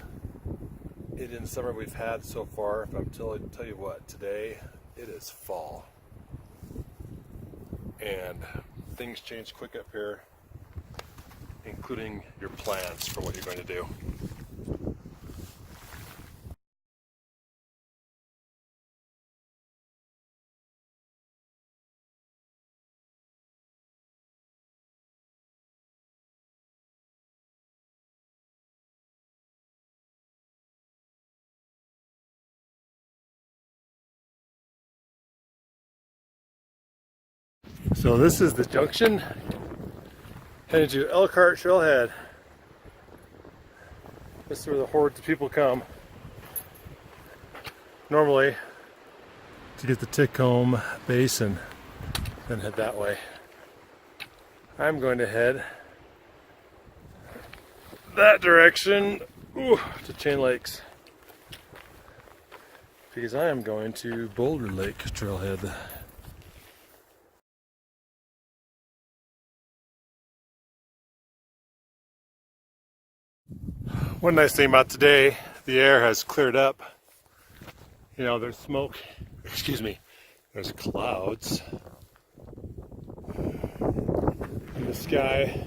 S1: Indian summer we've had so far. But I'll tell you what, today it is fall. And things change quick up here, including your plans for what you're going to do. So this is the junction, headed to Elkhart Trailhead. This is where the hordes of people come normally to get the Titcomb Basin, then head that way. I'm going to head that direction to Chain Lakes because I am going to Boulder Lake Trailhead. One nice thing about today, the air has cleared up. You know, there's smoke, there's clouds in the sky.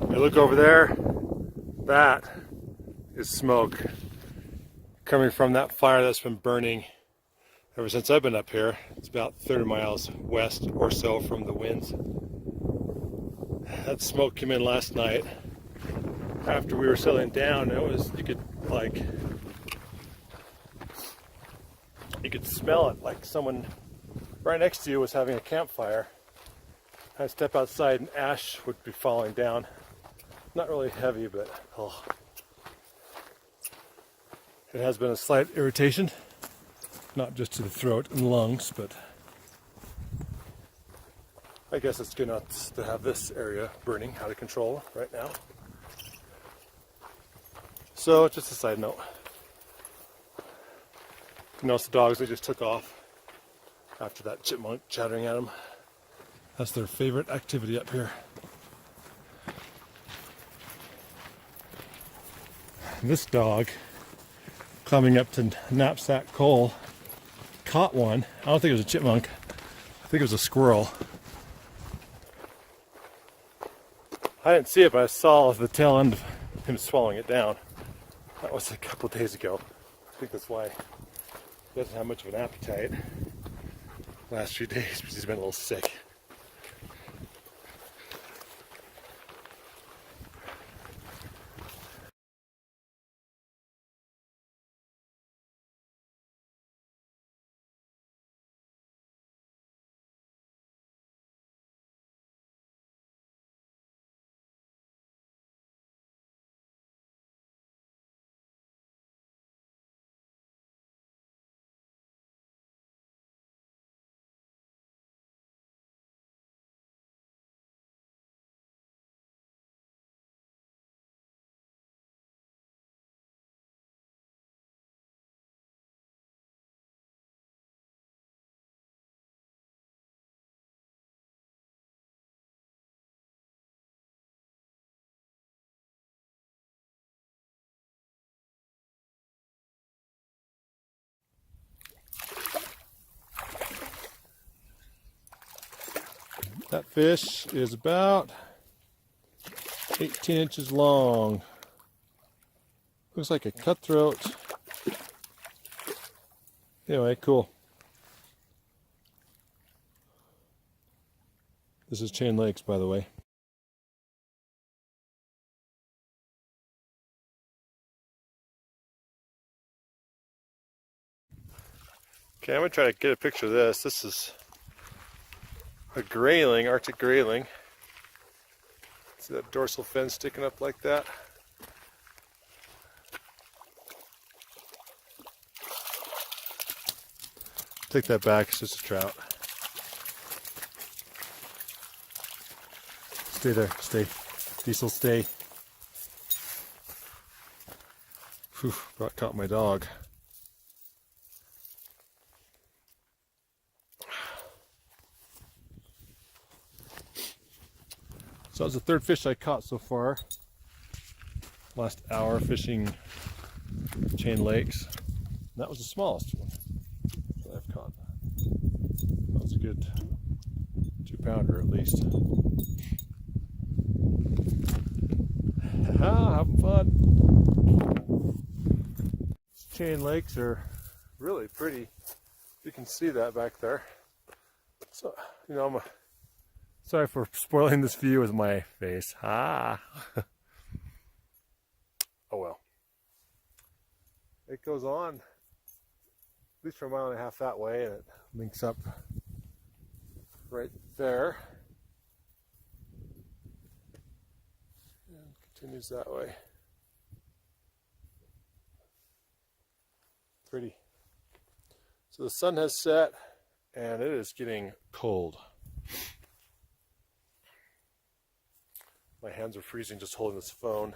S1: I look over there, that is smoke coming from that fire that's been burning ever since I've been up here. It's about 30 miles west or so from the winds. That smoke came in last night after we were settling down. You could like You could smell it like someone right next to you was having a campfire. I'd step outside and ash would be falling down. Not really heavy, but oh. It has been a slight irritation, not just to the throat and lungs, but I guess it's good not to have this area burning out of control right now. So, just a side note. You notice the dogs, they just took off after that chipmunk chattering at them. That's their favorite activity up here. This dog, climbing up to Knapsack Coal, caught one. I don't think it was a chipmunk. I think it was a squirrel. I didn't see it, but I saw the tail end of him swallowing it down. That was a couple days ago. I think that's why he doesn't have much of an appetite the last few days, because he's been a little sick. That fish is about 18 inches long. Looks like a cutthroat. Anyway, cool. This is Chain Lakes, by the way. Okay, I'm gonna try to get a picture of this. This is a grayling, Arctic grayling. See that dorsal fin sticking up like that? Take that back, it's just a trout. Stay there, stay. Diesel, stay. Whew, about caught my dog. So that was the third fish I caught so far. Last hour fishing Chain Lakes. And that was the smallest one that I've caught. That was a good 2-pounder at least. Having fun. Chain Lakes are really pretty. You can see that back there. So, you know, sorry for spoiling this view with my face. Oh well. It goes on, at least for a mile and a half that way, and it links up right there. And continues that way. Pretty. So the sun has set, and it is getting cold. My hands are freezing just holding this phone.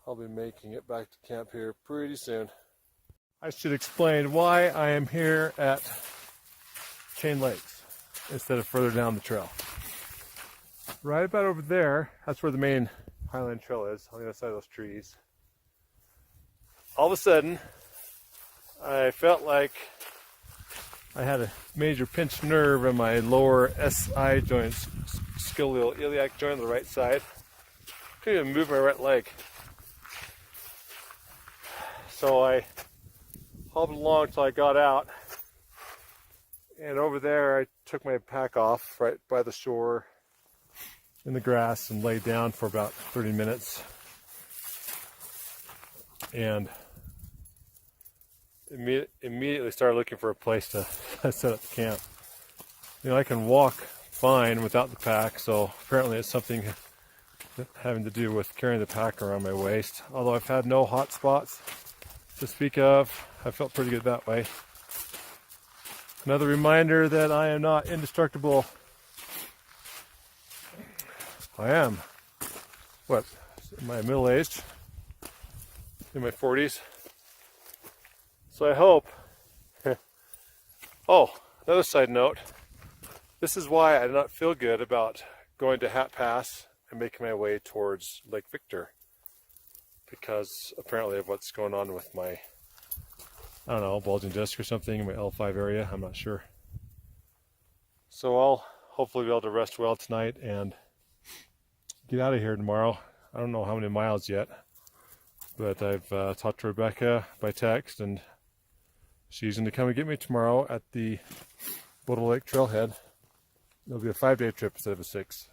S1: I'll be making it back to camp here pretty soon. I should explain why I am here at Chain Lakes instead of further down the trail. Right about over there, that's where the main Highland Trail is, on the other side of those trees. All of a sudden, I felt like I had a major pinched nerve in my lower SI joints, scolioiliac joint on the right side. Couldn't even move my right leg. So I hobbled along until I got out. And over there, I took my pack off right by the shore in the grass and laid down for about 30 minutes. And immediately started looking for a place to set up camp. You know, I can walk fine without the pack, so apparently it's something having to do with carrying the pack around my waist. Although I've had no hot spots to speak of, I felt pretty good that way. Another reminder that I am not indestructible. I am, what, am I middle-aged? In my 40s. So I hope. Oh, another side note. This is why I do not feel good about going to Hat Pass and making my way towards Lake Victor. Because apparently of what's going on with my, I don't know, bulging disc or something in my L5 area. I'm not sure. So I'll hopefully be able to rest well tonight and get out of here tomorrow. I don't know how many miles yet, but I've talked to Rebecca by text, and she's going to come and get me tomorrow at the Boulder Lake Trailhead. It'll be a 5-day trip instead of a 6.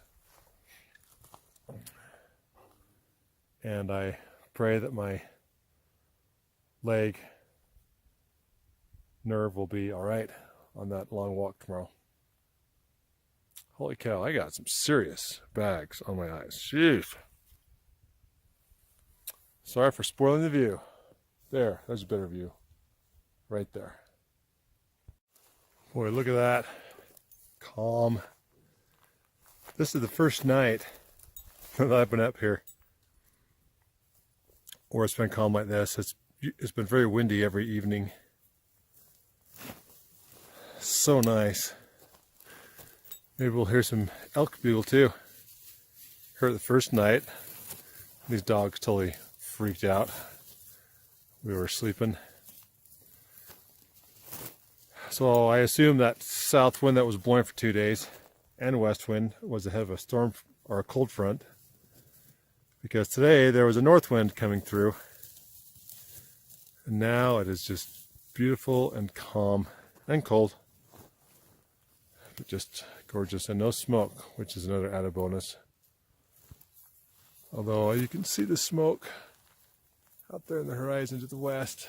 S1: And I pray that my leg nerve will be all right on that long walk tomorrow. Holy cow, I got some serious bags on my eyes. Jeez. Sorry for spoiling the view. There's a better view. Right there. Boy, look at that. Calm. This is the first night that I've been up here where it's been calm like this. It's been very windy every evening. So nice. Maybe we'll hear some elk bugle too. Heard the first night. These dogs totally freaked out. We were sleeping. So I assume that south wind that was blowing for 2 days and west wind was ahead of a storm or a cold front. Because today there was a north wind coming through. And now it is just beautiful and calm and cold. But just gorgeous, and no smoke, which is another added bonus. Although you can see the smoke out there in the horizon to the west.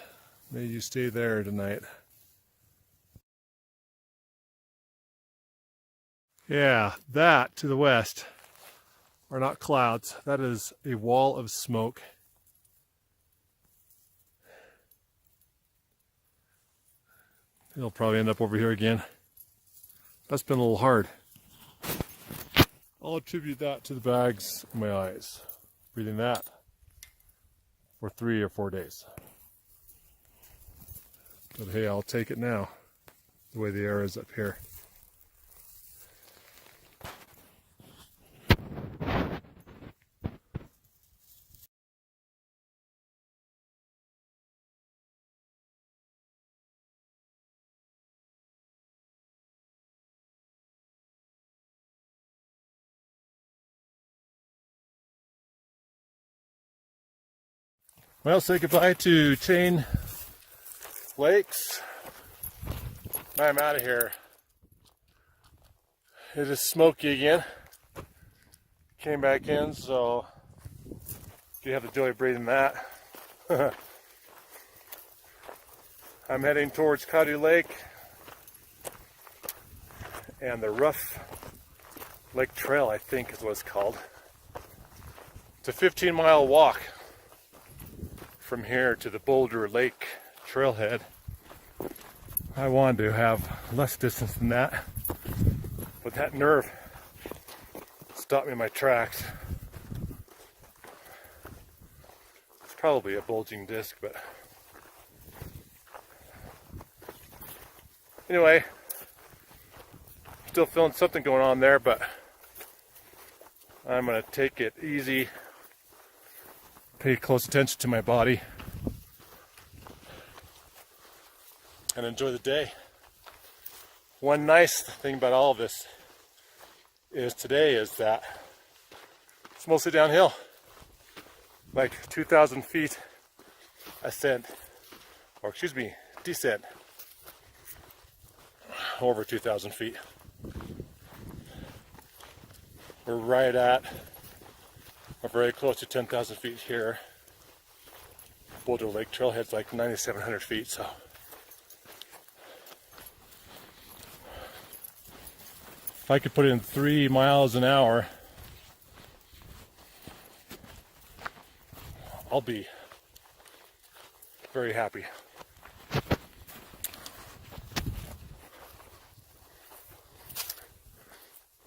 S1: May you stay there tonight. Yeah, that to the west are not clouds. That is a wall of smoke. It'll probably end up over here again. That's been a little hard. I'll attribute that to the bags in my eyes. Breathing that for 3 or 4 days. But hey, I'll take it now, the way the air is up here. Well, say goodbye to Chain Lakes. I'm out of here. It is smoky again. Came back in, so you have the joy of breathing that. I'm heading towards Cadu Lake and the Rough Lake Trail, I think is what it's called. It's a 15-mile walk from here to the Boulder Lake Trailhead. I wanted to have less distance than that, but that nerve stopped me in my tracks. It's probably a bulging disc, but anyway, still feeling something going on there, but I'm going to take it easy, pay close attention to my body, and enjoy the day. One nice thing about all of this is today is that it's mostly downhill, like 2,000 feet ascent, or excuse me, descent, over 2,000 feet. We're right at, or very close to 10,000 feet here. Boulder Lake Trailhead's like 9,700 feet, so If I could put in 3 miles an hour, I'll be very happy.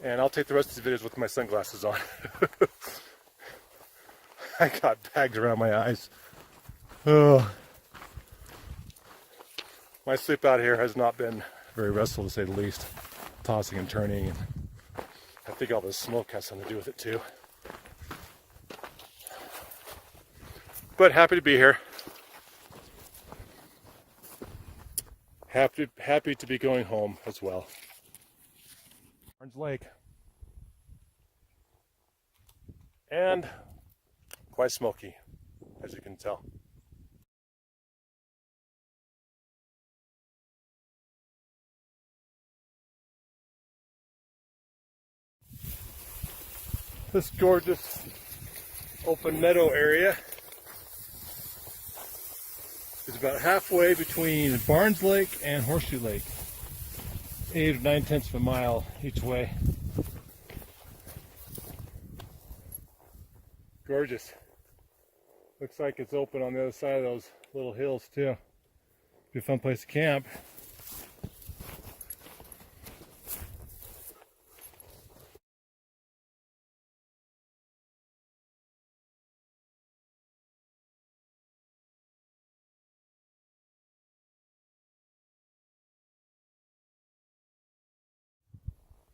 S1: And I'll take the rest of the videos with my sunglasses on. I got bags around my eyes. Oh. My sleep out here has not been very restful, to say the least. Tossing and turning, and I think all this smoke has something to do with it too. But happy to be here. Happy to be going home as well. Orange Lake. And quite smoky, as you can tell. This gorgeous open meadow area is about halfway between Barnes Lake and Horseshoe Lake. 8 or 9/10 of a mile each way. Gorgeous. Looks like it's open on the other side of those little hills too. Be a fun place to camp.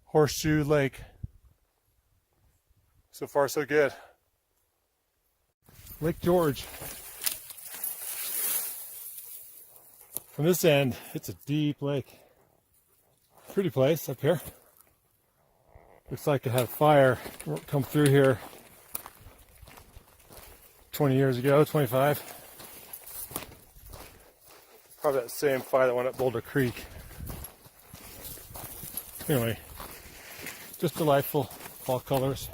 S1: Horseshoe Lake. So far so good. Lake George. From this end, it's a deep lake. Pretty place up here. Looks like it had a fire come through here 20 years ago, 25. Probably that same fire that went up Boulder Creek. Anyway, just delightful fall colors.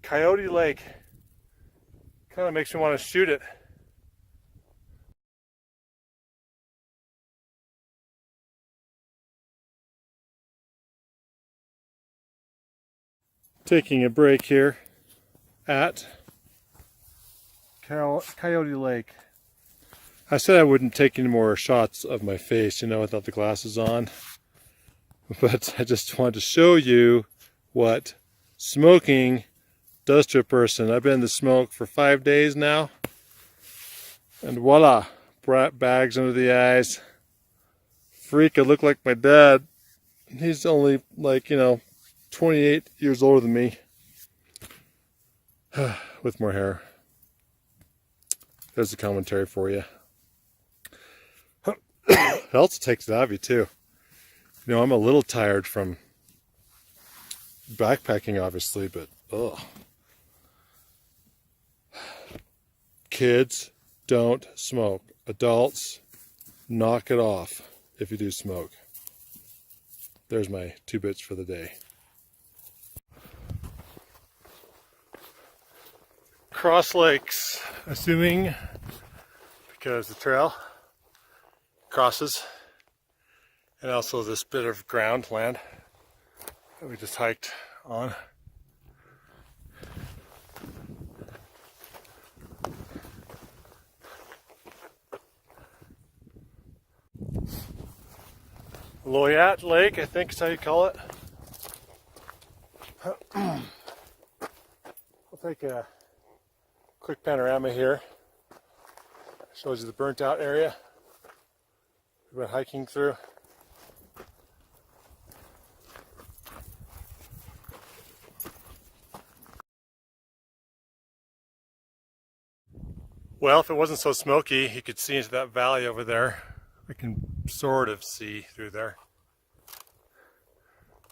S1: Coyote Lake. Kind of makes me want to shoot it. Taking a break here at Coyote Lake. I said I wouldn't take any more shots of my face, without the glasses on. But I just wanted to show you what smoking does to a person. I've been in the smoke for 5 days now, and voila, bags under the eyes. Freak, I look like my dad. He's only 28 years older than me, with more hair. There's the commentary for you. It also takes it out of you too. I'm a little tired from backpacking, obviously, but ugh. Kids, don't smoke. Adults, knock it off if you do smoke. There's my 2 bits for the day. Cross Lakes, assuming, because the trail crosses, and also this bit of land that we just hiked on. Loyat Lake, I think is how you call it. I'll take a quick panorama here. Shows you the burnt out area we've been hiking through. Well, if it wasn't so smoky, you could see into that valley over there. I can sort of see through there.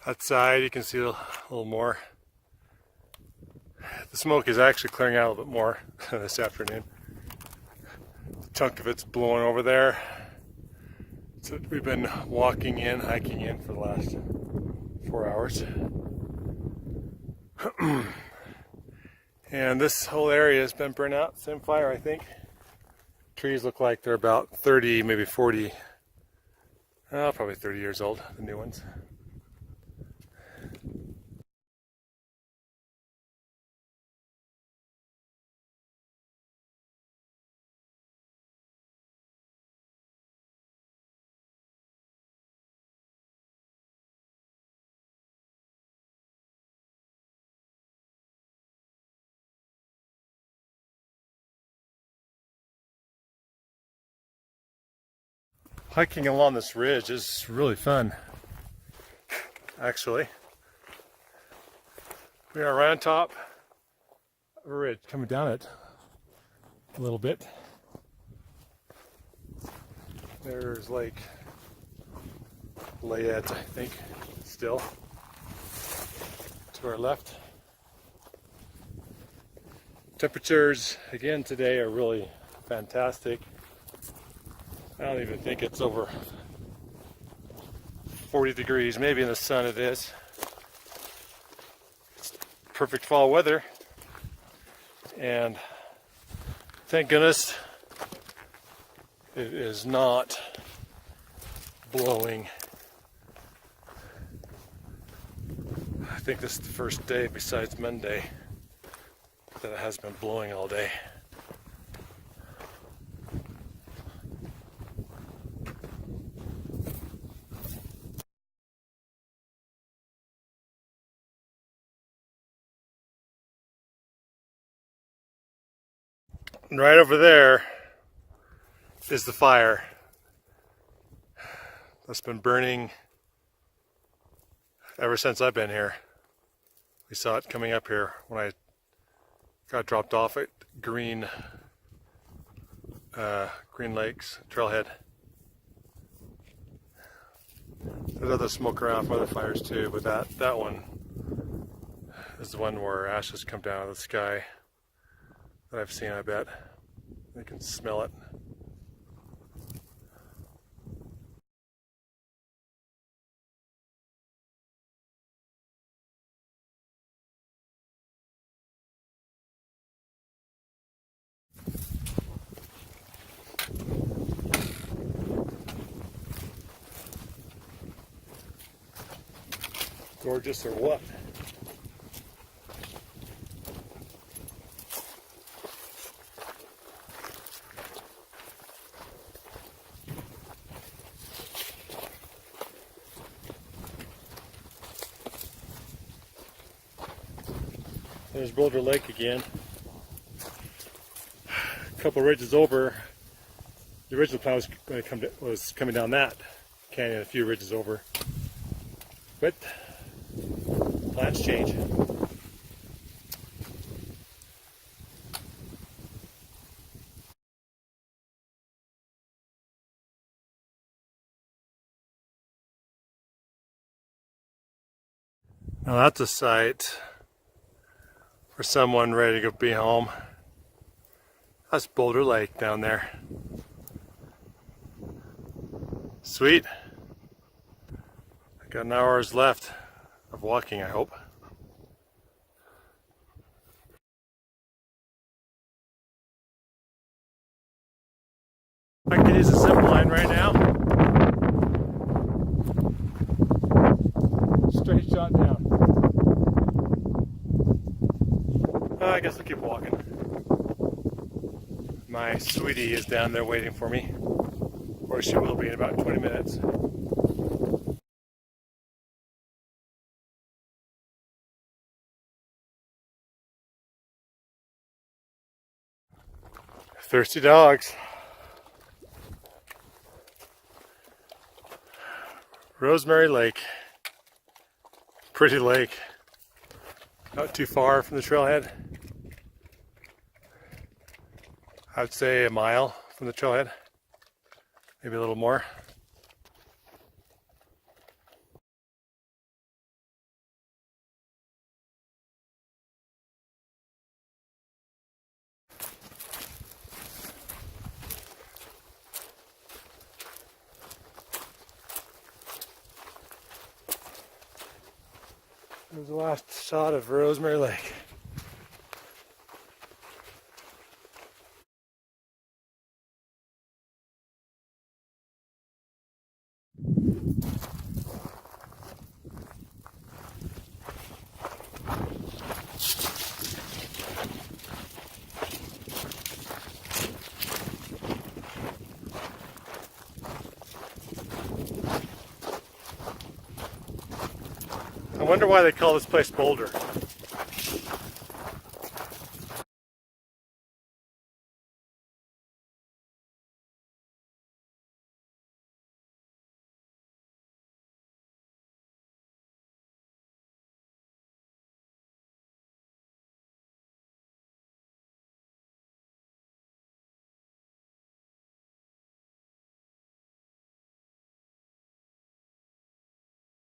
S1: Outside you can see a little more. The smoke is actually clearing out a little bit more this afternoon. A chunk of it's blowing over there. So we've been walking in, hiking in for the last 4 hours. And this whole area has been burnt out. Same fire, I think. Trees look like they're about 30, maybe 40, probably 30 years old, the new ones. Hiking along this ridge is really fun, actually. We are right on top of a ridge, coming down it a little bit. There's like Layette, I think, still to our left. Temperatures again today are really fantastic. I don't even think it's over 40 degrees. Maybe in the sun it is. It's perfect fall weather. And thank goodness it is not blowing. I think this is the first day besides Monday that it has been blowing all day. And right over there is the fire that's been burning ever since I've been here. We saw it coming up here when I got dropped off at Green Lakes Trailhead. There's other smoke around from other fires too, but that one is the one where ashes come down out of the sky that I've seen, I bet. You can smell it. Gorgeous or what? There's Boulder Lake again. A couple ridges over. The original plan was coming down that canyon a few ridges over. But plans change. Now that's a site for someone ready to go be home. That's Boulder Lake down there. Sweet. I got an hour's left of walking, I hope. I could use a zip line right now. Straight shot down. I guess I'll keep walking. My sweetie is down there waiting for me, or she will be in about 20 minutes. Thirsty dogs. Rosemary Lake. Pretty lake. Not too far from the trailhead. I'd say a mile from the trailhead. Maybe a little more. There's the last shot of Rosemary Lake. I wonder why they call this place Boulder.